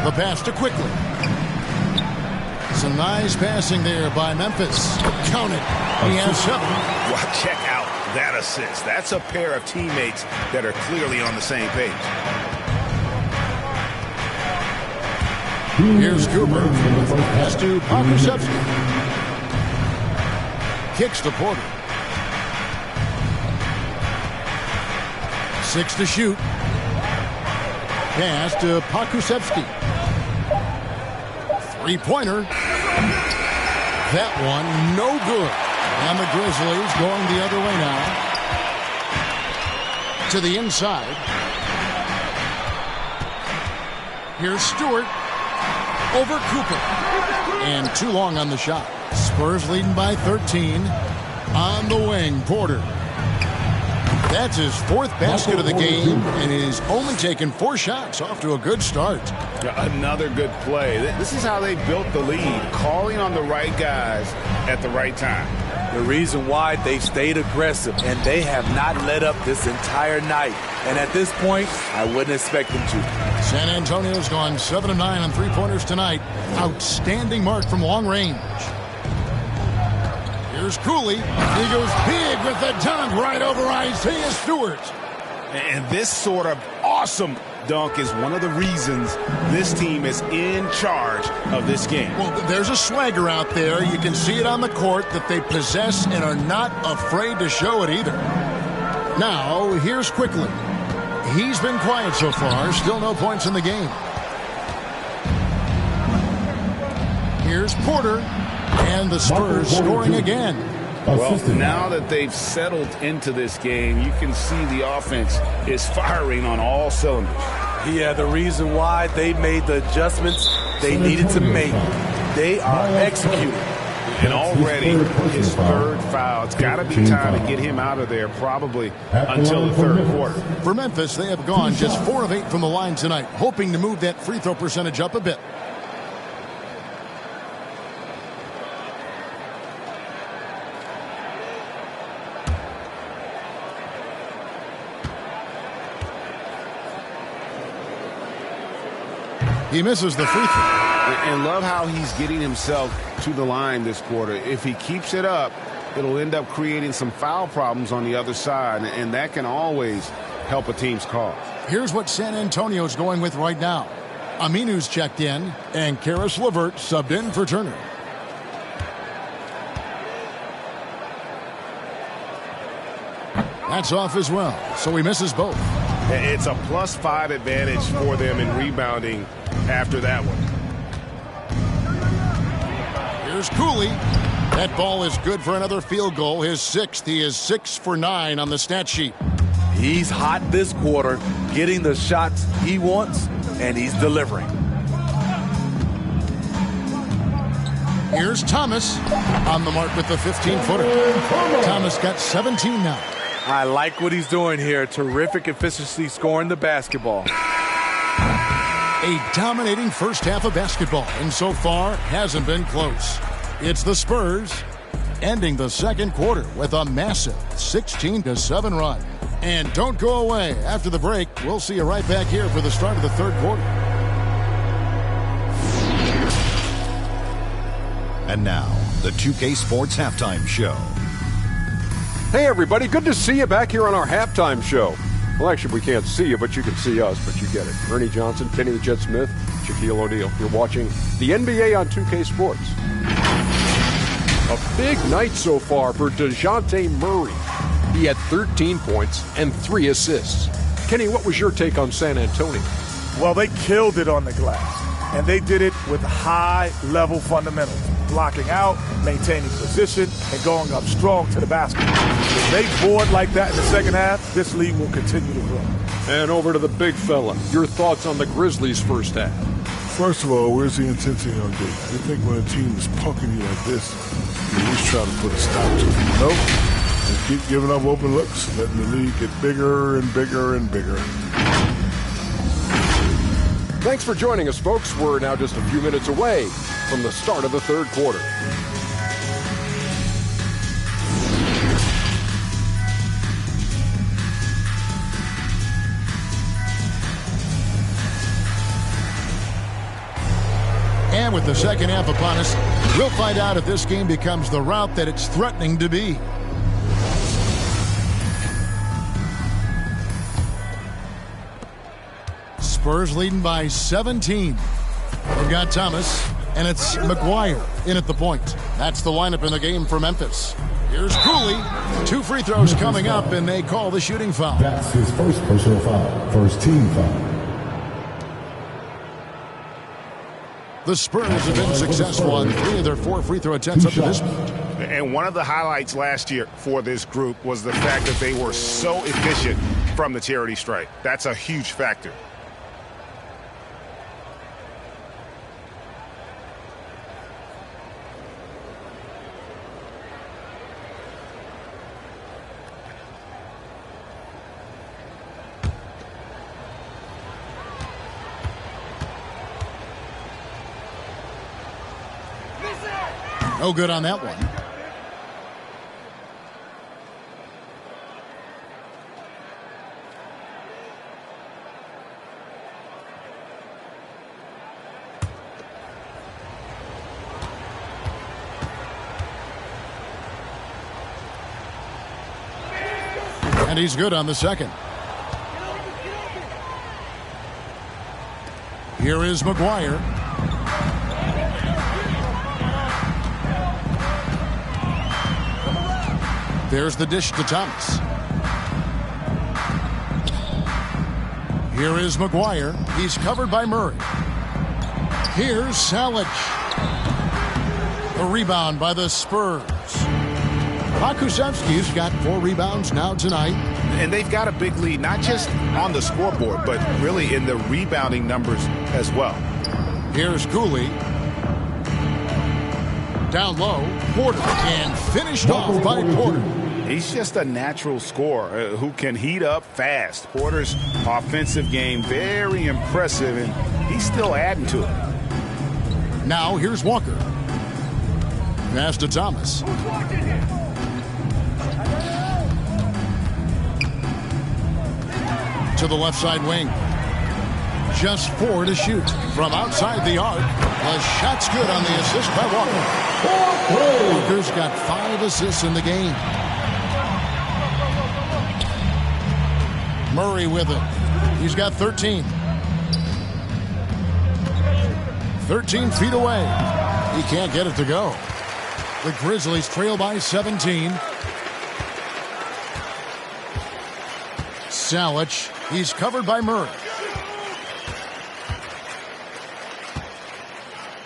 Speaker 1: The pass to Quickly. Some nice passing there by Memphis. Count it. He has 7.
Speaker 7: Well, check out that assist. That's a pair of teammates that are clearly on the same page.
Speaker 1: Here's Cooper. Pass to Pokusevski. Kicks to Porter. 6 to shoot. Pass to Pokusevski. Three-pointer. That one, no good. And the Grizzlies going the other way now. To the inside. Here's Stewart. Over Cooper. And too long on the shot. Spurs leading by 13. On the wing, Porter. That's his 4th basket of the game, and he's only taken 4 shots. Off to a good start.
Speaker 7: Another good play. This is how they built the lead, calling on the right guys at the right time.
Speaker 3: The reason why they've stayed aggressive, and they have not let up this entire night. And at this point, I wouldn't expect them to.
Speaker 1: San Antonio's gone 7 of 9 on three-pointers tonight. Outstanding mark from long range. Here's Cooley. He goes big with the dunk right over Isaiah Stewart.
Speaker 7: And this sort of awesome dunk is one of the reasons this team is in charge of this game.
Speaker 1: Well, there's a swagger out there. You can see it on the court that they possess and are not afraid to show it either. Now, here's Quickly. He's been quiet so far. Still no points in the game. Here's Porter. And the Spurs scoring again.
Speaker 7: Well, now that they've settled into this game, you can see the offense is firing on all cylinders.
Speaker 3: Yeah, the reason why they made the adjustments they needed to make. They are executing.
Speaker 7: And already his 3rd foul. It's got to be time to get him out of there probably until the 3rd quarter.
Speaker 1: For Memphis, they have gone just 4 of 8 from the line tonight, hoping to move that free throw percentage up a bit. He misses the free throw.
Speaker 7: And love how he's getting himself to the line this quarter. If he keeps it up, it'll end up creating some foul problems on the other side, and that can always help a team's cause.
Speaker 1: Here's what San Antonio's going with right now. Aminu's checked in, and Karis LeVert subbed in for Turner. That's off as well, so he misses both.
Speaker 7: It's a +5 advantage for them in rebounding after that one.
Speaker 1: Here's Cooley. That ball is good for another field goal. His 6th. He is 6 for 9 on the stat sheet.
Speaker 3: He's hot this quarter, getting the shots he wants, and he's delivering.
Speaker 1: Here's Thomas on the mark with the 15-footer. Thomas got 17 now.
Speaker 3: I like what he's doing here. Terrific efficiency scoring the basketball.
Speaker 1: A dominating first half of basketball, and so far hasn't been close. It's the Spurs ending the 2nd quarter with a massive 16-7 run. And don't go away. After the break, we'll see you right back here for the start of the 3rd quarter.
Speaker 8: And now, the 2K Sports Halftime Show.
Speaker 9: Hey, everybody. Good to see you back here on our halftime show. Well, actually, we can't see you, but you can see us, but you get it. Ernie Johnson, Kenny the Jet Smith, Shaquille O'Neal. You're watching the NBA on 2K Sports. A big night so far for DeJounte Murray. He had 13 points and 3 assists. Kenny, what was your take on San Antonio?
Speaker 10: Well, they killed it on the glass, and they did it with high-level fundamentals. Blocking out, maintaining position, and going up strong to the basket. If they board like that in the second half, this league will continue to grow.
Speaker 9: And over to the big fella. Your thoughts on the Grizzlies' first half?
Speaker 5: First of all, where's the intensity on game? I think when a team is punking you like this, you at least try to put a stop to it. Nope. And keep giving up open looks, letting the league get bigger and bigger and bigger.
Speaker 9: Thanks for joining us, folks. We're now just a few minutes away from the start of the 3rd quarter.
Speaker 1: And with the second half upon us, we'll find out if this game becomes the route that it's threatening to be. Spurs leading by 17. We've got Thomas, and it's McGuire in at the point. That's the lineup in the game for Memphis. Here's Cooley. 2 free throws coming up, and they call the shooting foul.
Speaker 11: That's his first personal foul, first team foul.
Speaker 1: The Spurs have been successful on 3 of their 4 free throw attempts up to this point.
Speaker 2: And one of the highlights last year for this group was the fact that they were so efficient from the charity stripe. That's a huge factor.
Speaker 1: No good on that one. And he's good on the second. Here is McGuire. There's the dish to Thomas. Here is McGuire. He's covered by Murray. Here's Salic. A rebound by the Spurs. Pokusevski's got 4 rebounds now tonight.
Speaker 2: And they've got a big lead, not just on the scoreboard, but really in the rebounding numbers as well.
Speaker 1: Here's Cooley. Down low, Porter, and finished off by Porter.
Speaker 2: He's just a natural scorer who can heat up fast. Porter's offensive game, very impressive, and he's still adding to it.
Speaker 1: Now here's Walker. Pass to Thomas. To the left side wing. Just 4 to shoot. From outside the arc, the shot's good on the assist by Walker. Walker's got 5 assists in the game. Murray with it. He's got 13. 13 feet away. He can't get it to go. The Grizzlies trail by 17. Salic. He's covered by Murray.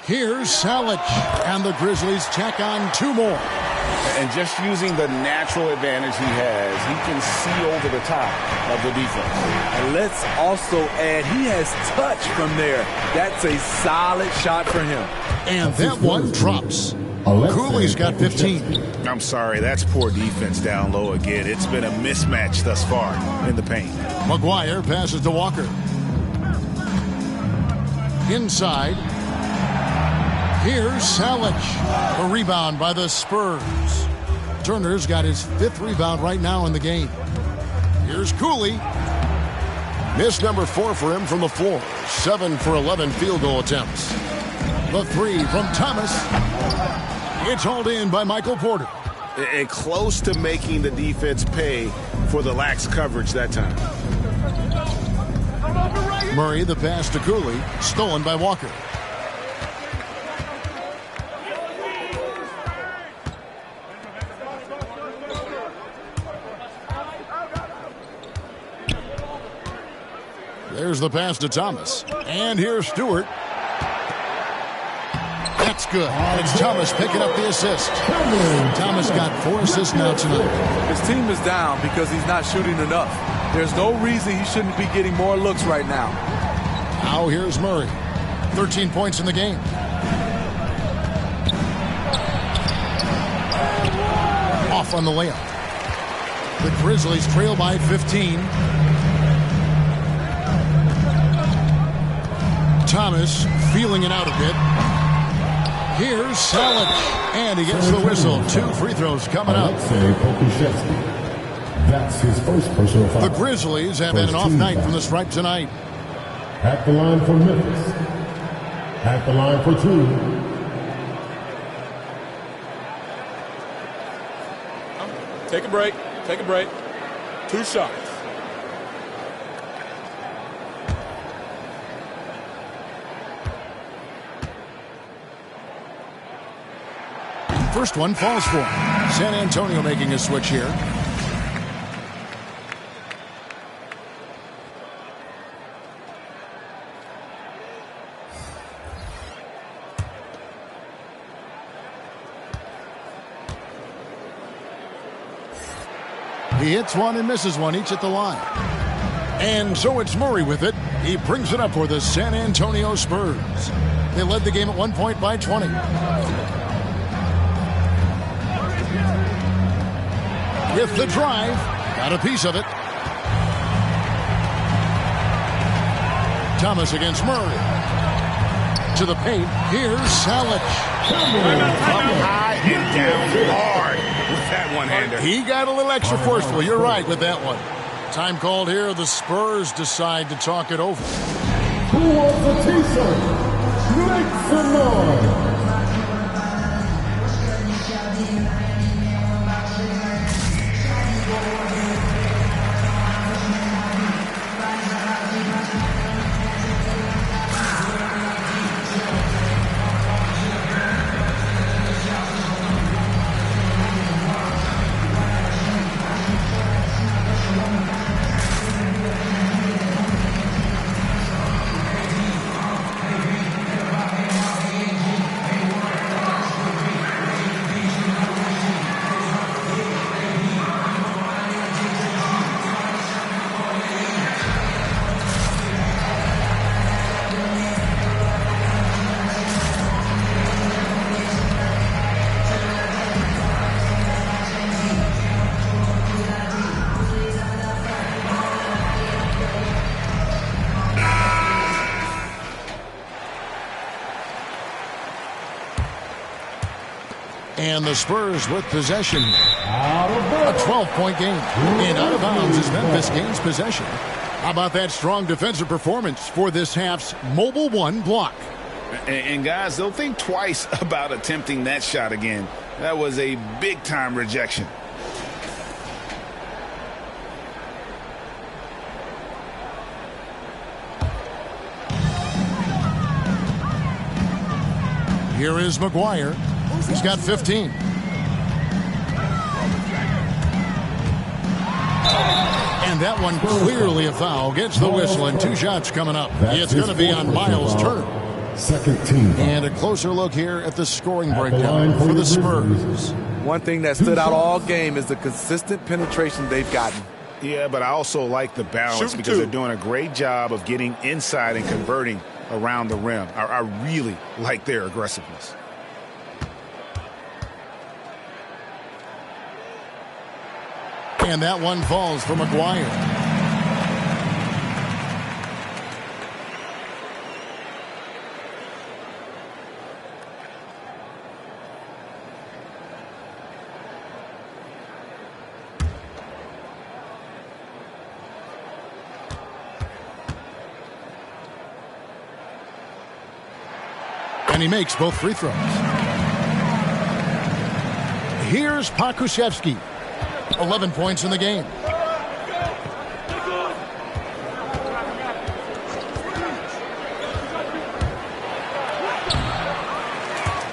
Speaker 1: Here's Salic, and the Grizzlies tack on 2 more.
Speaker 2: And just using the natural advantage he has, he can see over the top of the defense.
Speaker 3: And let's also add, he has touch from there. That's a solid shot for him.
Speaker 1: And that one drops. Cooley's got 15.
Speaker 2: I'm sorry, that's poor defense down low again. It's been a mismatch thus far in the paint.
Speaker 1: McGuire passes to Walker. Inside. Here's Salic. A rebound by the Spurs. Turner's got his 5th rebound right now in the game. Here's Cooley. Miss number 4 for him from the floor. 7 for 11 field goal attempts. The 3 from Thomas. It's hauled in by Michael Porter.
Speaker 2: And close to making the defense pay for the lax coverage that time.
Speaker 1: Murray, the pass to Cooley. Stolen by Walker. There's the pass to Thomas. And here's Stewart. That's good. It's Thomas picking up the assist. Thomas got 4 assists now tonight.
Speaker 3: His team is down because he's not shooting enough. There's no reason he shouldn't be getting more looks right now.
Speaker 1: Now here's Murray. 13 points in the game. Off on the layup. The Grizzlies trail by 15. Thomas feeling it out a bit. Here's Salic, and he gets the whistle. 2 free throws coming up.
Speaker 11: That's his first personal foul.
Speaker 1: The Grizzlies have had an off night from the stripe tonight.
Speaker 11: At the line for Memphis, At the line for 2.
Speaker 6: Take a break. Take a break. 2 shots.
Speaker 1: First one falls for him. San Antonio making a switch here. He hits one and misses one, each at the line. And so it's Murray with it. He brings it up for the San Antonio Spurs. They led the game at 1 point by 20. With the drive, got a piece of it. Thomas against Murray. To the paint, here's Salic.
Speaker 2: High and down hard with that one-hander.
Speaker 1: He got a little extra forceful. You're right with that one. Time called here. The Spurs decide to talk it over.
Speaker 11: Who wants a t-shirt? Make some noise.
Speaker 1: And the Spurs with possession. A 12-point game. And out of bounds is Memphis gains possession. How about that strong defensive performance for this half's mobile one block?
Speaker 2: And guys, they'll think twice about attempting that shot again. That was a big-time rejection.
Speaker 1: Here is McGuire. He's got 15. And that one clearly a foul. Gets the whistle and 2 shots coming up. It's going to be on Miles Turner.
Speaker 11: Second team.
Speaker 1: And a closer look here at the scoring breakdown for the Spurs.
Speaker 3: One thing that stood out all game is the consistent penetration they've gotten.
Speaker 2: Yeah, but I also like the balance because they're doing a great job of getting inside and converting around the rim. I really like their aggressiveness.
Speaker 1: And that one falls for McGuire. And he makes both free throws. Here's Pokusevski. 11 points in the game.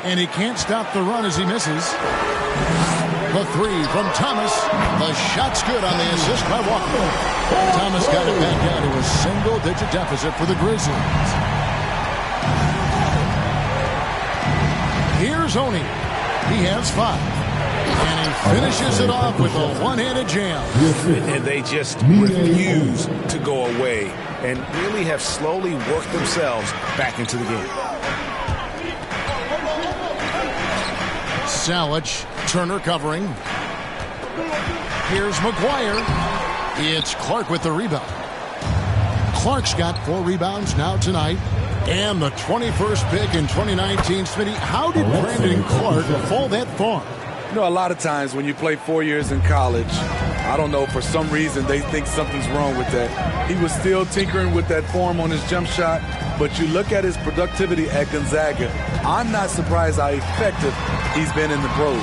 Speaker 1: And he can't stop the run as he misses. The 3 from Thomas. The shot's good on the assist by Walker. Thomas got it back down to a single-digit deficit for the Grizzlies. Here's Oni. He has 5. And he finishes it off with a one-handed jam.
Speaker 2: And they just refuse to go away and really have slowly worked themselves back into the game.
Speaker 1: Salic, Turner covering. Here's McGuire. It's Clark with the rebound. Clark's got 4 rebounds now tonight. And the 21st pick in 2019. Smitty, how did Brandon Clark fall that far?
Speaker 3: You know, a lot of times when you play 4 years in college, I don't know, for some reason they think something's wrong with that. He was still tinkering with that form on his jump shot, but you look at his productivity at Gonzaga, I'm not surprised how effective he's been in the pros.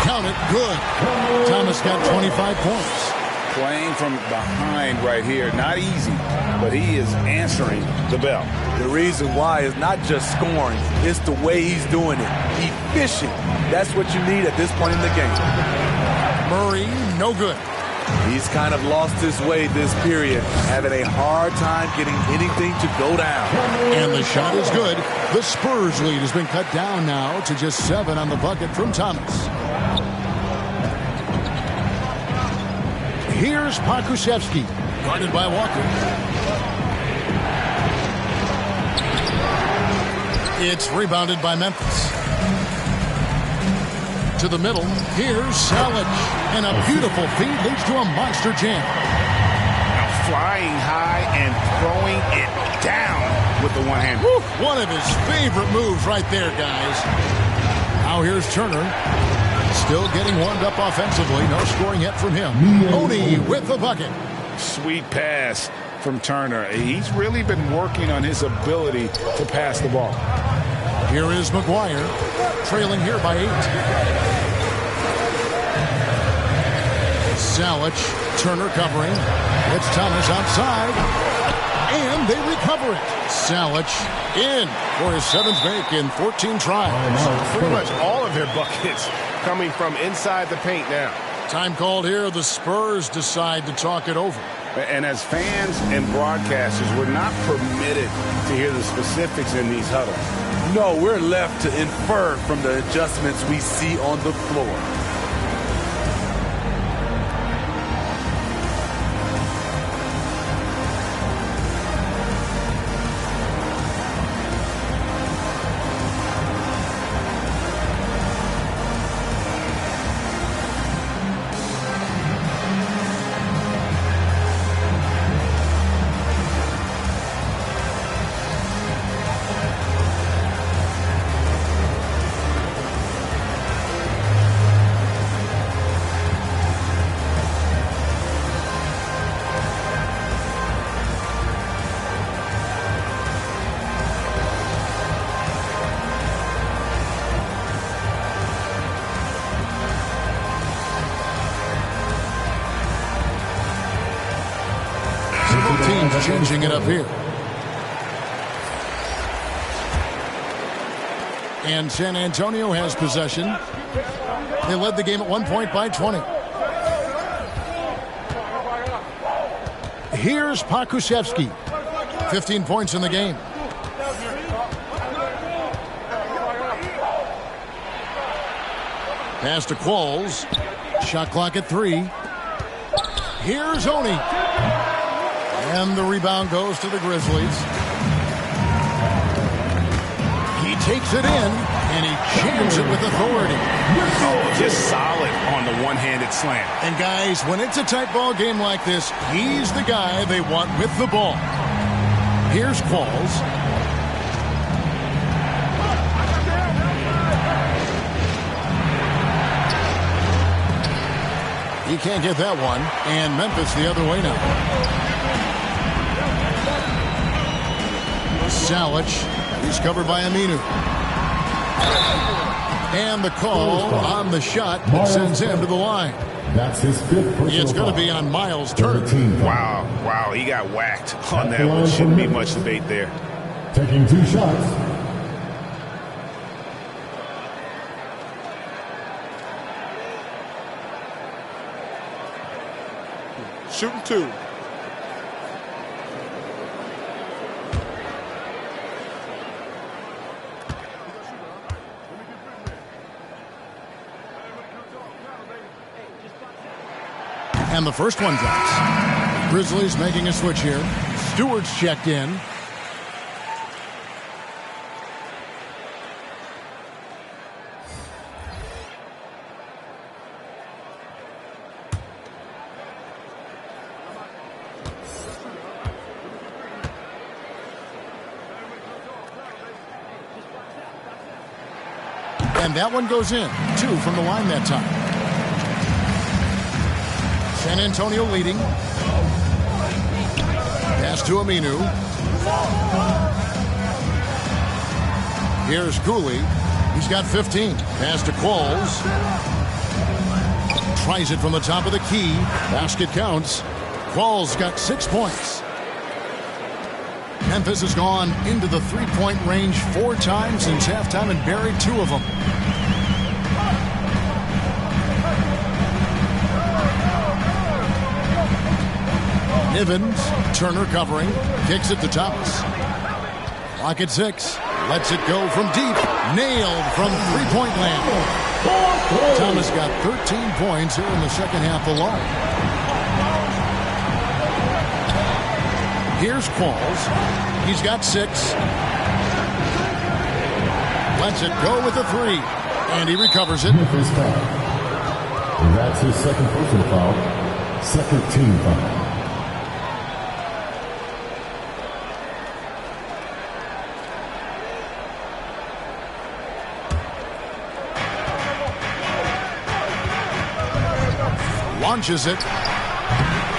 Speaker 1: Count it, good. Thomas got 25 points.
Speaker 2: Playing from behind right here, not easy, but he is answering the bell.
Speaker 3: The reason why is not just scoring, it's the way he's doing it. Efficient. That's what you need at this point in the game.
Speaker 1: Murray, no good.
Speaker 3: He's kind of lost his way this period, having a hard time getting anything to go down.
Speaker 1: And the shot is good. The Spurs lead has been cut down now to just 7 on the bucket from Thomas. Here's Pokusevski, guarded by Walker. It's rebounded by Memphis. To the middle, here's Salic. And a beautiful feed leads to a monster jam.
Speaker 2: Flying high and throwing it down with the one hand.
Speaker 1: Woo, one of his favorite moves right there, guys. Now here's Turner. Still getting warmed up offensively. No scoring yet from him. Oni with the bucket.
Speaker 2: Sweet pass from Turner. He's really been working on his ability to pass the ball.
Speaker 1: Here is McGuire, trailing here by 8. Salic, Turner covering. It's Thomas outside. And they recover it. Salic in for his 7th make in 14 tries.
Speaker 7: Pretty much all of their buckets coming from inside the paint now.
Speaker 1: Time called here. The Spurs decide to talk it over.
Speaker 2: And as fans and broadcasters, we're not permitted to hear the specifics in these huddles.
Speaker 3: No, we're left to infer from the adjustments we see on the floor.
Speaker 1: Teams changing it up here. And San Antonio has possession. They led the game at one point by 20. Here's Pokusevski. 15 points in the game. Pass to Qualls. Shot clock at 3. Here's Oni. And the rebound goes to the Grizzlies. He takes it in, and he jams it with authority.
Speaker 2: Just solid on the one-handed slam.
Speaker 1: And guys, when it's a tight ball game like this, he's the guy they want with the ball. Here's Qualls. He can't get that one, and Memphis the other way now. Salic, he's covered by Aminu. And the call on the shot that sends him to the line.
Speaker 11: That's his 5th personal
Speaker 1: It's going to be on Miles Turner.
Speaker 2: Wow, he got whacked on that one. Shouldn't be much debate there.
Speaker 11: Taking 2 shots.
Speaker 6: Shooting 2.
Speaker 1: And the first one drops. Grizzlies making a switch here. Stewart's checked in. And that one goes in. 2 from the line that time. San Antonio leading. Pass to Aminu. Here's COOLEY. He's got 15. Pass to Qualls. Tries it from the top of the key. Basket counts. Qualls got 6 points. Memphis has gone into the three-point range 4 times since halftime and buried 2 of them. Nivens, Turner covering, kicks it to Thomas. Clock at 6, lets it go from deep, nailed from three-point land. Thomas got 13 points here in the second half alone. Here's Qualls. He's got 6. Lets it go with a 3. And he recovers it.
Speaker 11: That's his second personal foul. Second team foul.
Speaker 1: Launches it.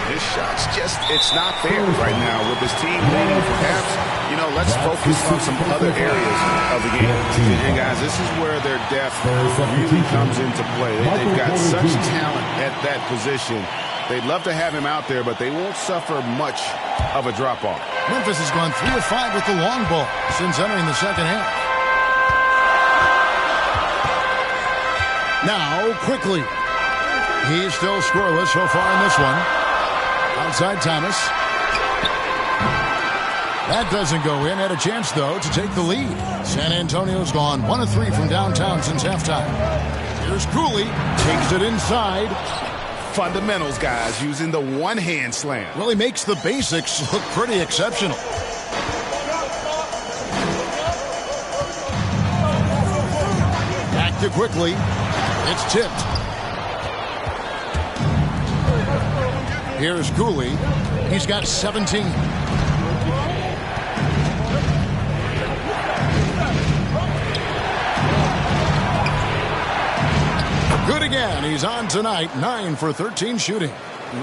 Speaker 2: His shot's just, it's not there right now with his team leading. Perhaps, let's focus on some other areas of the game. And guys, this is where their depth really comes into play. They've got such talent at that position. They'd love to have him out there, but they won't suffer much of a drop-off.
Speaker 1: Memphis has gone 3 of 5 with the long ball since entering the second half. Now, quickly. He's still scoreless so far in this one. Outside Thomas. That doesn't go in. Had a chance, though, to take the lead. San Antonio's gone 1 of 3 from downtown since halftime. Here's COOLEY. Takes it inside.
Speaker 2: Fundamentals, guys, using the one-hand slam.
Speaker 1: Really makes the basics look pretty exceptional. Back to quickly. It's tipped. Here's COOLEY. He's got 17. Good again. He's on tonight. 9 for 13 shooting.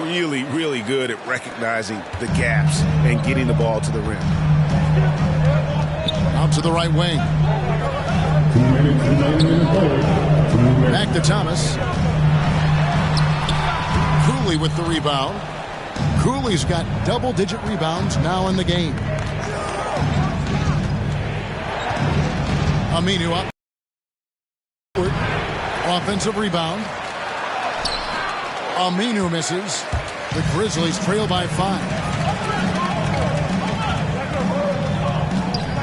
Speaker 2: Really, really good at recognizing the gaps and getting the ball to the rim.
Speaker 1: Out to the right wing. Back to Thomas. COOLEY with the rebound. COOLEY's got double-digit rebounds now in the game. Aminu up. Offensive rebound. Aminu misses. The Grizzlies trail by 5.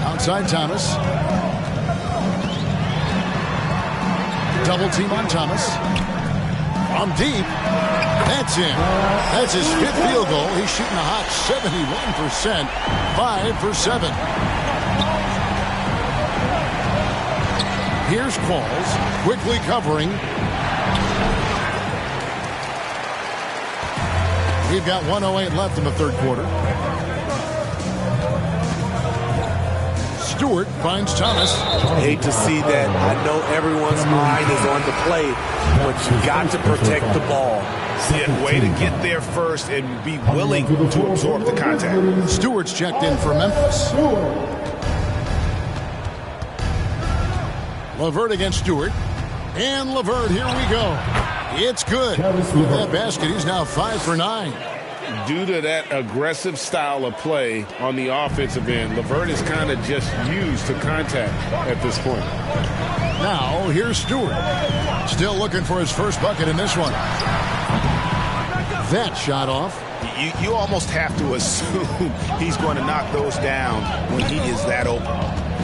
Speaker 1: Outside Thomas. Double team on Thomas. From deep. That's in. That's his 5th field goal. He's shooting a hot 71%. 5 for 7. Here's Qualls. Quickly covering. We've got 1:08 left in the third quarter. Stewart finds Thomas.
Speaker 12: Hate to see that. I know everyone's mind is on the play, but you got to protect the ball.
Speaker 2: Yeah, way to get there first and be willing to absorb the contact.
Speaker 1: Stewart's checked in for Memphis. LeVert against Stewart. And LeVert, here we go. It's good. With that basket, he's now 5 for 9.
Speaker 2: Due to that aggressive style of play on the offensive end, LeVert is kind of just used to contact at this point.
Speaker 1: Now, here's Stewart. Still looking for his first bucket in this one. That shot off.
Speaker 2: You almost have to assume he's going to knock those down when he is that open.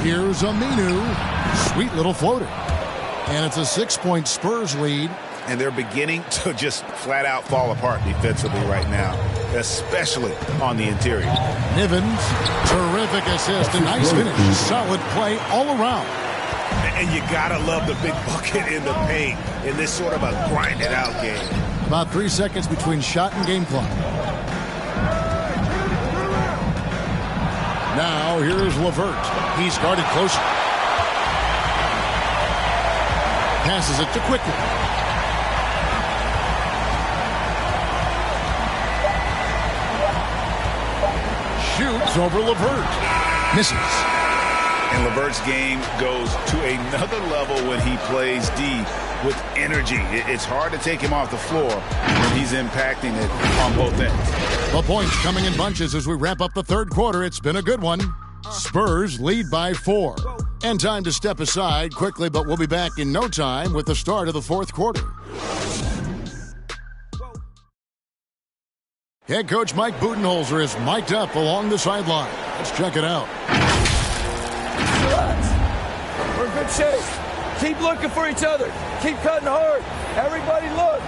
Speaker 1: Here's Aminu. Sweet little floater. And it's a 6-point Spurs lead.
Speaker 2: And they're beginning to just flat out fall apart defensively right now, especially on the interior.
Speaker 1: Nivens, terrific assist, a nice finish. Solid play all around.
Speaker 2: And you gotta love the big bucket in the paint in this sort of a grinded out game.
Speaker 1: About 3 seconds between shot and game clock. Now here's LeVert. He's guarded close. Passes it to Quickly. Shoots over LeVert. Misses.
Speaker 2: And LeVert's game goes to another level when he plays D with energy. It's hard to take him off the floor when he's impacting it on both ends.
Speaker 1: The points coming in bunches as we wrap up the third quarter. It's been a good one. Spurs lead by 4. And time to step aside quickly, but we'll be back in no time with the start of the fourth quarter. Head coach Mike Budenholzer is mic'd up along the sideline. Let's check it out.
Speaker 13: We're in good shape. Keep looking for each other. Keep cutting hard. Everybody look.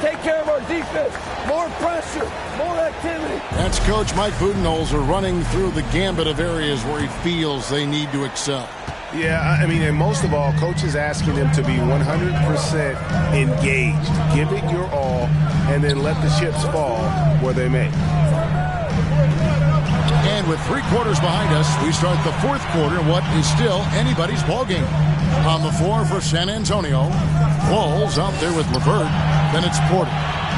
Speaker 13: Take care of our defense. More pressure. More activity.
Speaker 1: That's Coach Mike Budenholzer running through the gambit of areas where he feels they need to excel.
Speaker 7: Yeah, I mean, and most of all, Coach is asking them to be 100% engaged. Give it your all, and then let the chips fall where they may.
Speaker 1: And with 3 quarters behind us, we start the fourth quarter in what is still anybody's ballgame. On the floor for San Antonio, Walls out there with LeVert. Then it's Porter.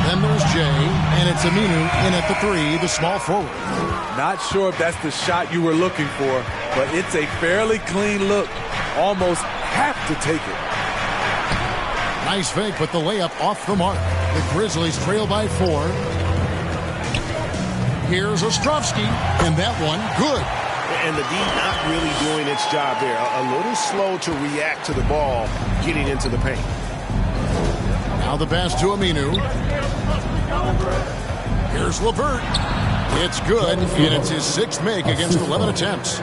Speaker 1: Then there's Jay, and it's Aminu in at the 3, the small forward.
Speaker 3: Not sure if that's the shot you were looking for, but it's a fairly clean look. Almost have to take it.
Speaker 1: Nice fake, but the layup off the mark. The Grizzlies trail by 4. Here's Ostrovsky, and that one good.
Speaker 7: And the D not really doing its job there. A little slow to react to the ball getting into the paint.
Speaker 1: Now the pass to Aminu. Here's LeVert. It's good, and it's his 6th make against 11 attempts.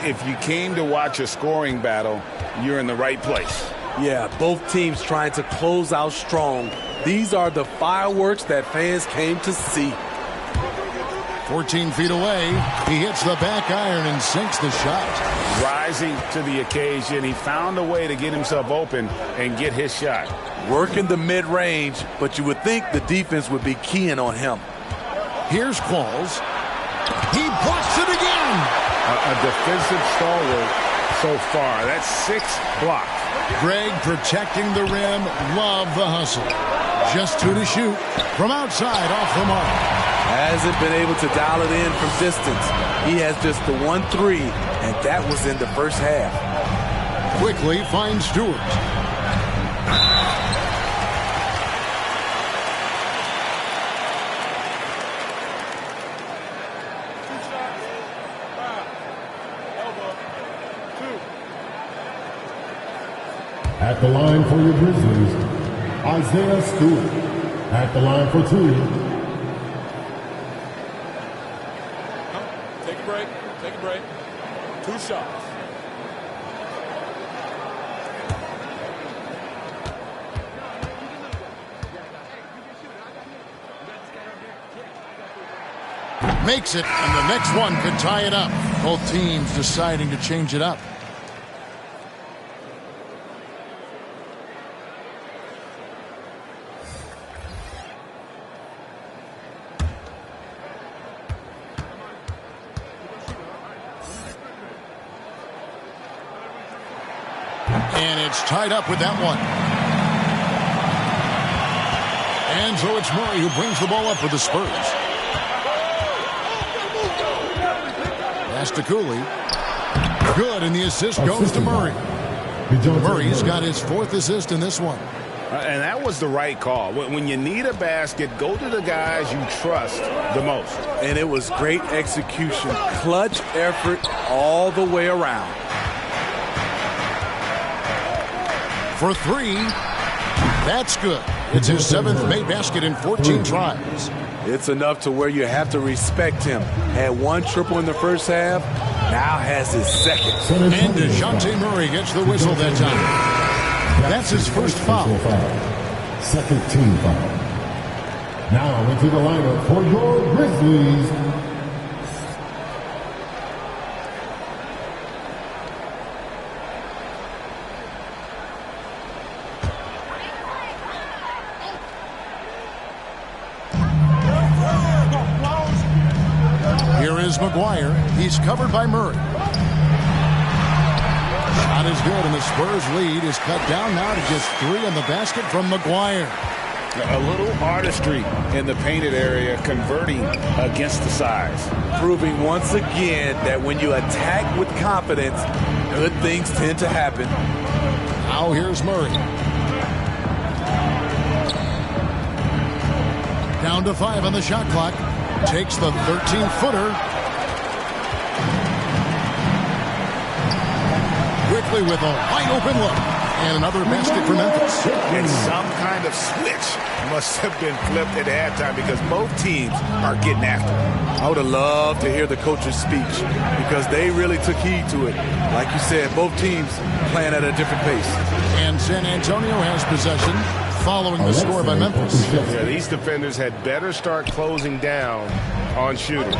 Speaker 2: If you came to watch a scoring battle, you're in the right place.
Speaker 3: Yeah, both teams trying to close out strong. These are the fireworks that fans came to see.
Speaker 1: 14 feet away, he hits the back iron and sinks the shot.
Speaker 2: Rising to the occasion, he found a way to get himself open and get his shot.
Speaker 3: Working the mid-range, but you would think the defense would be keying on him.
Speaker 1: Here's Qualls. He blocks it again.
Speaker 2: A defensive stalwart so far. That's 6 blocks.
Speaker 1: Greg protecting the rim. Love the hustle. Just 2 to shoot. From outside, off the mark.
Speaker 3: Hasn't been able to dial it in from distance. He has just the 1-3, and that was in the first half.
Speaker 1: Quickly finds Stewart.
Speaker 11: At the line for your Grizzlies, Isaiah Stewart. At the line for 2.
Speaker 6: Take a break. Take a break. 2 shots.
Speaker 1: Makes it, and the next one could tie it up. Both teams deciding to change it up. And it's tied up with that one. And so it's Murray who brings the ball up for the Spurs. Pass to Cooley. Good, and the assist goes to Murray. Murray's got his 4th assist in this one.
Speaker 2: And that was the right call. When you need a basket, go to the guys you trust the most.
Speaker 3: And it was great execution. Clutch effort all the way around.
Speaker 1: For 3, that's good. It's his 7th made basket in 14 tries.
Speaker 3: It's enough to where you have to respect him. Had 1 triple in the first half, now has his 2nd.
Speaker 1: And DeJounte Murray gets the whistle that time. That's his first foul.
Speaker 11: 2nd team foul. Now into the lineup for your Grizzlies. Here is McGuire. He's covered by Murray. Shot
Speaker 1: is good, and the Spurs lead is cut down now to just 3 in the basket from McGuire.
Speaker 2: A little artistry in the painted area, converting against the size.
Speaker 12: Proving once again that when you attack with confidence, good things tend to happen.
Speaker 1: Now here's Murray. Down to 5 on the shot clock. Takes the 13-footer. Quickly with a wide-open look. And another basket for Memphis.
Speaker 2: And some kind of switch must have been flipped at halftime because both teams are getting after it.
Speaker 12: I would have loved to hear the coach's speech because they really took heed to it. Like you said, both teams playing at a different pace.
Speaker 1: And San Antonio has possession following the score by Memphis.
Speaker 7: Yeah, these defenders had better start closing down on shooting.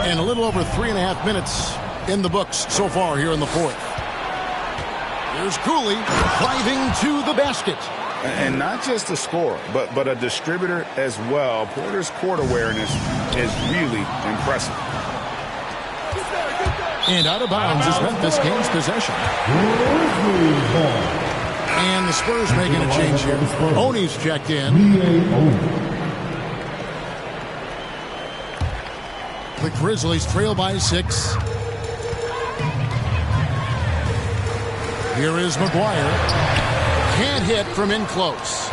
Speaker 1: And a little over 3.5 minutes in the books so far here in the fourth. Here's Cooley driving to the basket.
Speaker 2: And not just a scorer, but a distributor as well. Porter's court awareness is really impressive.
Speaker 1: And out of bounds is Memphis gains possession. And the Spurs making a change here. Oney's checked in. The Grizzlies trail by 6. Here is McGuire. Can't hit from in close.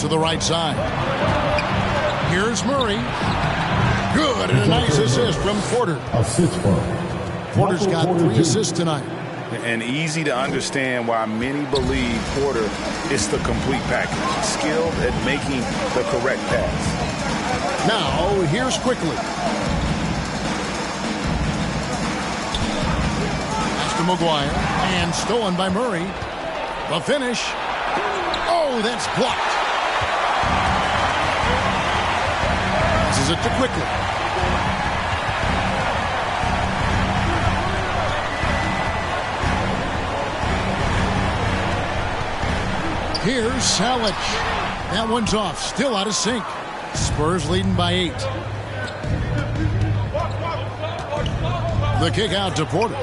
Speaker 1: To the right side. Here's Murray. Good, and a nice assist from Porter. Porter's got 3 assists tonight.
Speaker 2: And easy to understand why many believe Porter is the complete package. Skilled at making the correct pass.
Speaker 1: Now, here's Quickly. Pass to McGuire. And stolen by Murray. The finish. Oh, that's blocked. This is it to Quickly. Here's Salic. That one's off. Still out of sync. Spurs leading by 8. The kick out to Porter.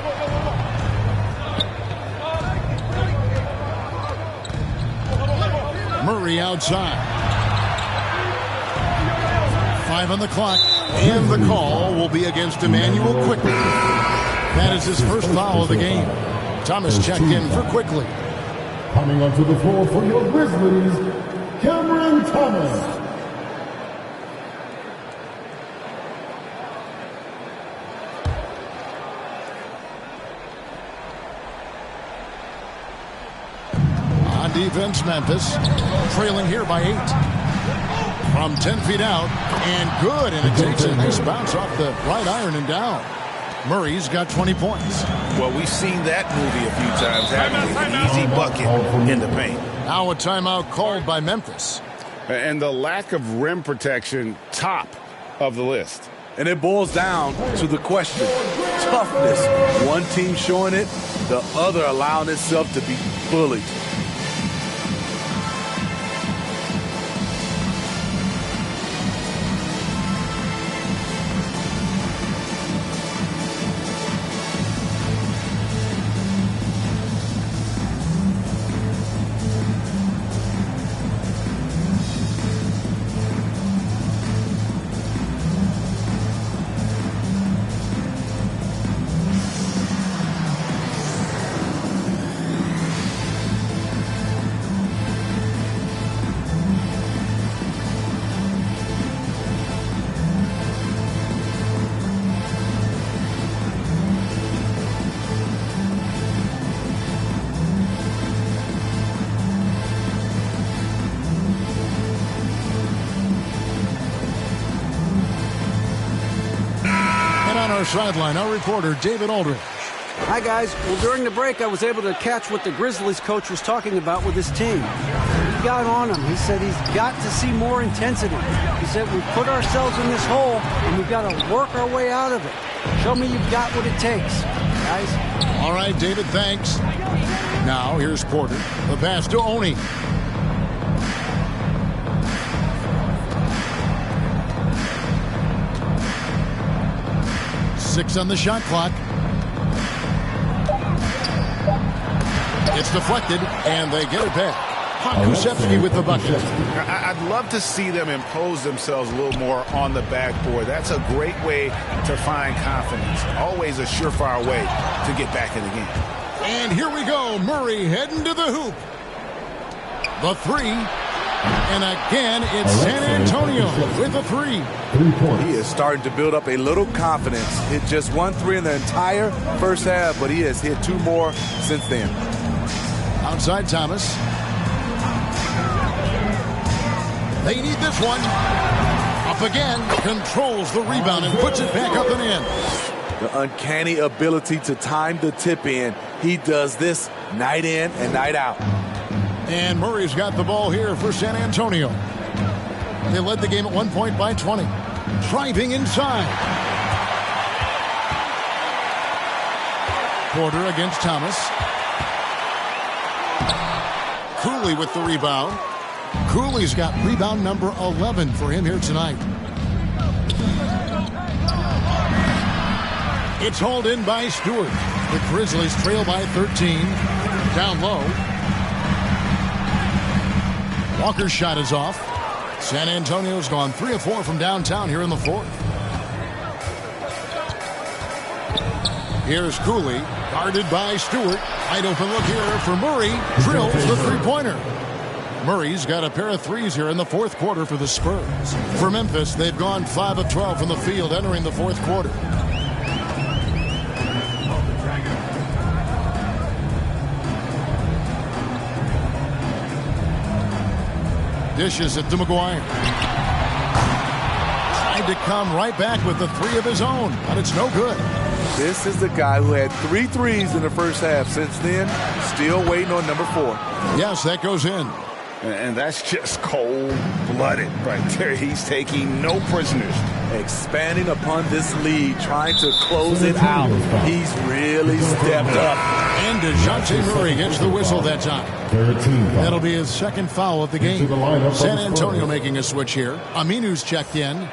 Speaker 1: Murray outside. 5 on the clock. And the call will be against Emmanuel Quickly. That is his first foul of the game. Thomas checked in for Quickly.
Speaker 11: Coming onto the floor for your Grizzlies, Cameron Thomas.
Speaker 1: On defense, Memphis trailing here by 8. From 10 feet out, and good, and it takes a nice bounce off the right iron and down. Murray's got 20 points.
Speaker 2: Well, we've seen that movie a few times, haven't we? An easy bucket in the paint.
Speaker 1: Now a timeout called by Memphis.
Speaker 2: And the lack of rim protection, top of the list.
Speaker 12: And it boils down to the question, toughness. One team showing it, the other allowing itself to be bullied.
Speaker 1: On our sideline, our reporter, David Aldridge.
Speaker 4: Hi, guys. Well, during the break, I was able to catch what the Grizzlies coach was talking about with his team. He got on him. He said he's got to see more intensity. He said we put ourselves in this hole, and we've got to work our way out of it. Show me you've got what it takes, guys.
Speaker 1: All right, David, thanks. Now, here's Porter. The pass to Oney. 6 on the shot clock. It's deflected, and they get it back. Pokusevski with the bucket.
Speaker 2: I'd love to see them impose themselves a little more on the backboard. That's a great way to find confidence. Always a surefire way to get back in the game.
Speaker 1: And here we go. Murray heading to the hoop. The three. And again, it's San Antonio with a 3.
Speaker 3: He is starting to build up a little confidence. Hit just 1 3 in the entire first half, but he has hit 2 more since then.
Speaker 1: Outside Thomas. They need this one. Up again. Controls the rebound and puts it back up and in.
Speaker 3: The uncanny ability to time the tip in. He does this night in and night out.
Speaker 1: And Murray's got the ball here for San Antonio. They led the game at 1 point by 20. Driving inside. Porter against Thomas. Cooley with the rebound. Cooley's got rebound number 11 for him here tonight. It's hauled in by Stewart. The Grizzlies trail by 13. Down low. Walker's shot is off. San Antonio's gone 3 of 4 from downtown here in the 4th. Here's Cooley, guarded by Stewart. Wide open look here for Murray. Drills the three-pointer. Murray's got a pair of threes here in the 4th quarter for the Spurs. For Memphis, they've gone 5 of 12 from the field entering the 4th quarter. Dishes it to McGuire. Tried to come right back with the 3 of his own, but it's no good.
Speaker 3: This is the guy who had 3 threes in the first half. Since then, still waiting on number 4.
Speaker 1: Yes, that goes in.
Speaker 2: And that's just cold-blooded right there. He's taking no prisoners.
Speaker 3: Expanding upon this lead, trying to close it out. He's really stepped up.
Speaker 1: And DeJounte Murray gets the whistle that time. That'll be his 2nd foul of the game. San Antonio making a switch here. Aminu's checked in.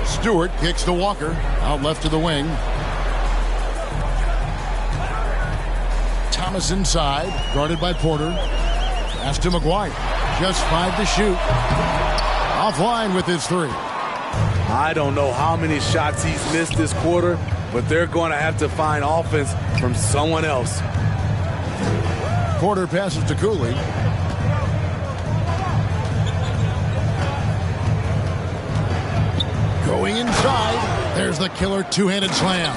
Speaker 1: Stewart kicks to Walker. Out left to the wing. Thomas inside, guarded by Porter. Pass to McGuire. Just 5 to shoot. Offline with his 3.
Speaker 3: I don't know how many shots he's missed this quarter, but they're going to have to find offense from someone else.
Speaker 1: Porter passes to Cooley. Going inside. There's the killer 2-handed slam.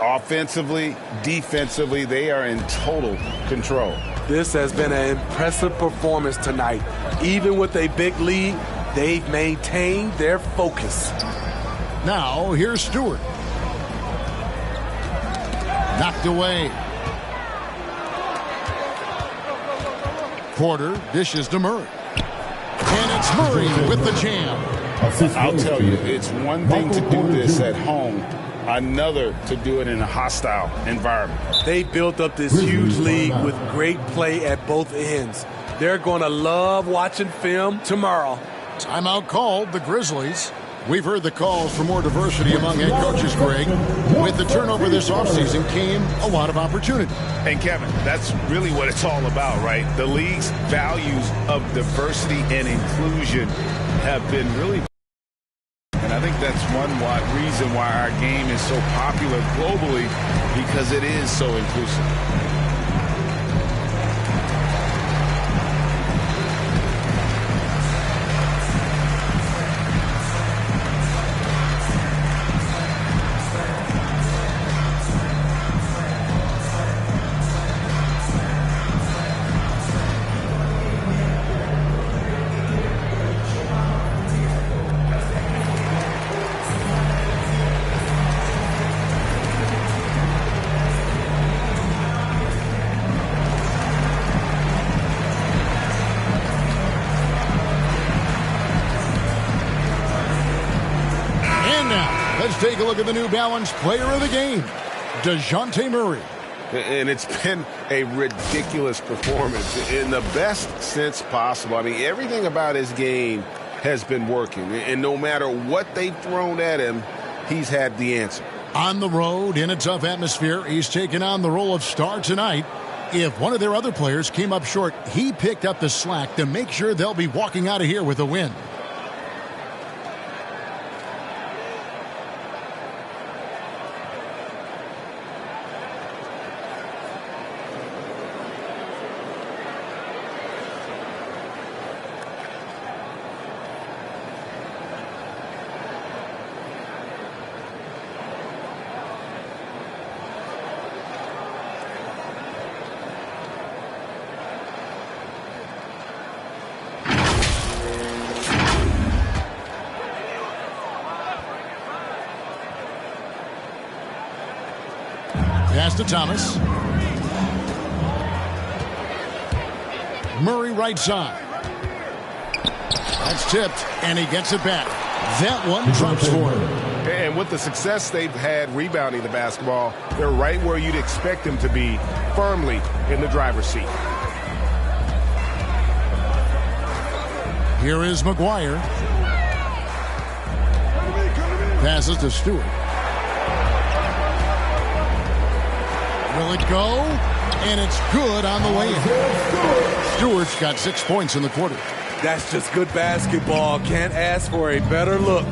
Speaker 2: Offensively, defensively, they are in total control.
Speaker 3: This has been an impressive performance tonight. Even with a big lead, they've maintained their focus.
Speaker 1: Now, here's Stewart. Knocked away. Porter dishes to Murray. And it's Murray with the jam.
Speaker 2: I'll tell you, it's one thing to do this at home, another to do it in a hostile environment.
Speaker 3: They built up this huge lead with great play at both ends. They're going to love watching film tomorrow.
Speaker 1: Timeout called, the Grizzlies. We've heard the calls for more diversity among head coaches, Greg. With the turnover this offseason came a lot of opportunity.
Speaker 2: And Kevin, that's really what it's all about, right? The league's values of diversity and inclusion have been really... And I think that's one reason why our game is so popular globally, because it is so inclusive.
Speaker 1: Let's take a look at the New Balance player of the game, DeJounte Murray.
Speaker 7: And it's been a ridiculous performance in the best sense possible. I mean, everything about his game has been working. And no matter what they've thrown at him, he's had the answer.
Speaker 1: On the road, in a tough atmosphere, he's taken on the role of star tonight. If one of their other players came up short, he picked up the slack to make sure they'll be walking out of here with a win. Pass to Thomas. Murray right side. That's tipped, and he gets it back. That one drops for him.
Speaker 7: And with the success they've had rebounding the basketball, they're right where you'd expect them to be, firmly in the driver's seat.
Speaker 1: Here is McGuire. Passes to Stewart. Will it go? And it's good on the way in. Stewart's got 6 points in the quarter.
Speaker 3: That's just good basketball. Can't ask for a better look.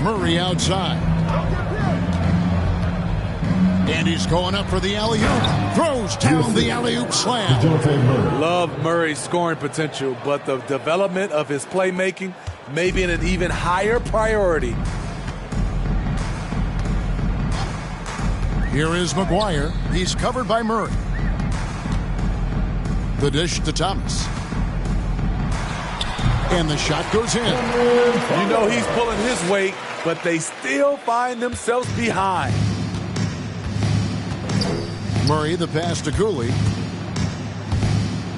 Speaker 1: Murray outside. And he's going up for the alley-oop. Throws down the alley-oop slam.
Speaker 3: Love Murray's scoring potential, but the development of his playmaking may be an even higher priority.
Speaker 1: Here is McGuire. He's covered by Murray. The dish to Thomas. And the shot goes in.
Speaker 3: You know he's pulling his weight, but they still find themselves behind.
Speaker 1: Murray, the pass to Cooley.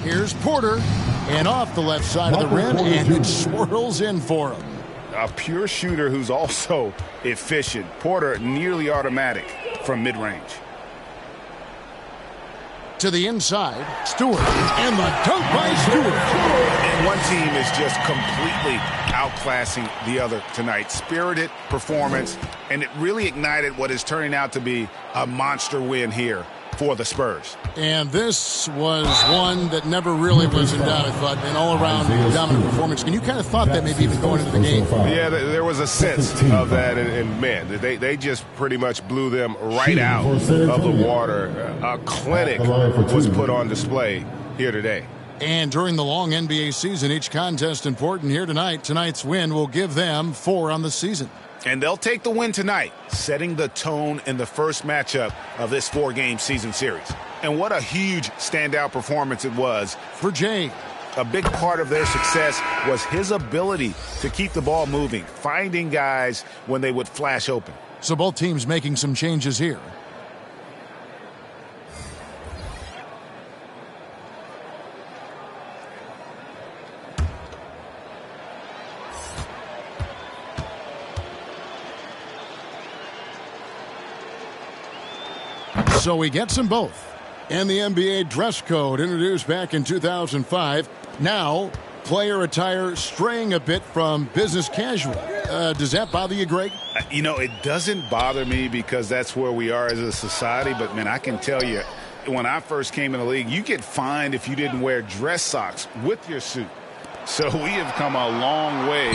Speaker 1: Here's Porter. And off the left side of the rim, and it swirls in for him.
Speaker 2: A pure shooter who's also efficient. Porter nearly automatic from mid-range.
Speaker 1: To the inside, Stewart, and the dunk by Stewart.
Speaker 2: And one team is just completely outclassing the other tonight. Spirited performance, and it really ignited what is turning out to be a monster win here for the Spurs.
Speaker 1: And this was one that never really was in doubt, I thought, an all-around dominant performance. And you kind of thought that maybe even going into the game.
Speaker 7: Yeah, there was a sense of that, and man, they just pretty much blew them right out of the water. A clinic was put on display here today.
Speaker 1: And during the long NBA season, each contest important here tonight. Tonight's win will give them 4 on the season.
Speaker 2: And they'll take the win tonight, setting the tone in the first matchup of this 4-game season series. And what a huge standout performance it was
Speaker 1: for Jay.
Speaker 2: A big part of their success was his ability to keep the ball moving, finding guys when they would flash open.
Speaker 1: So both teams making some changes here. So he gets them both. And the NBA dress code introduced back in 2005. Now, player attire straying a bit from business casual. Does that bother you, Greg?
Speaker 2: You know, it doesn't bother me because that's where we are as a society. But, man, I can tell you, when I first came in the league, you get fined if you didn't wear dress socks with your suit. So we have come a long way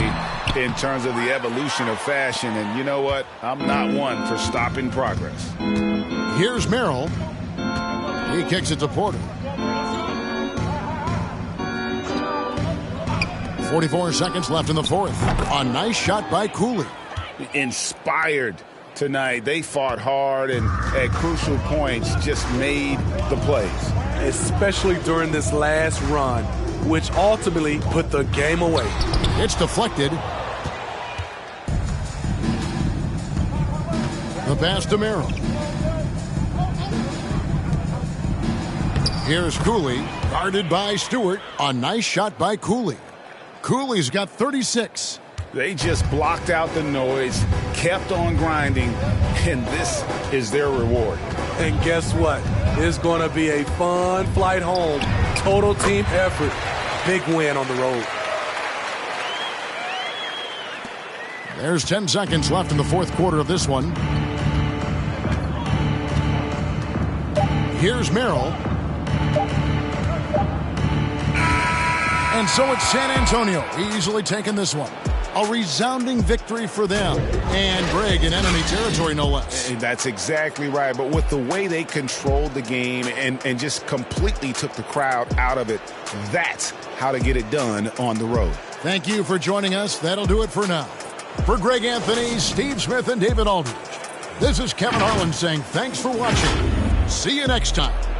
Speaker 2: in terms of the evolution of fashion. And you know what? I'm not one for stopping progress.
Speaker 1: Here's Merrill. He kicks it to Porter. 44 seconds left in the fourth. A nice shot by Cooley.
Speaker 2: Inspired tonight. They fought hard and at crucial points just made the plays.
Speaker 3: Especially during this last run, which ultimately put the game away.
Speaker 1: It's deflected. The pass to Merrill. Here's Cooley, guarded by Stewart. A nice shot by Cooley. Cooley's got 36.
Speaker 2: They just blocked out the noise, kept on grinding, and this is their reward.
Speaker 3: And guess what? It's going to be a fun flight home. Total team effort. Big win on the road.
Speaker 1: There's 10 seconds left in the fourth quarter of this one. Here's Merrill. And so it's San Antonio easily taking this one. A resounding victory for them. And Greg in enemy territory, no less.
Speaker 2: That's exactly right. But with the way they controlled the game and just completely took the crowd out of it, that's how to get it done on the road.
Speaker 1: Thank you for joining us. That'll do it for now. For Greg Anthony, Steve Smith, and David Aldridge, this is Kevin Harlan saying thanks for watching. See you next time.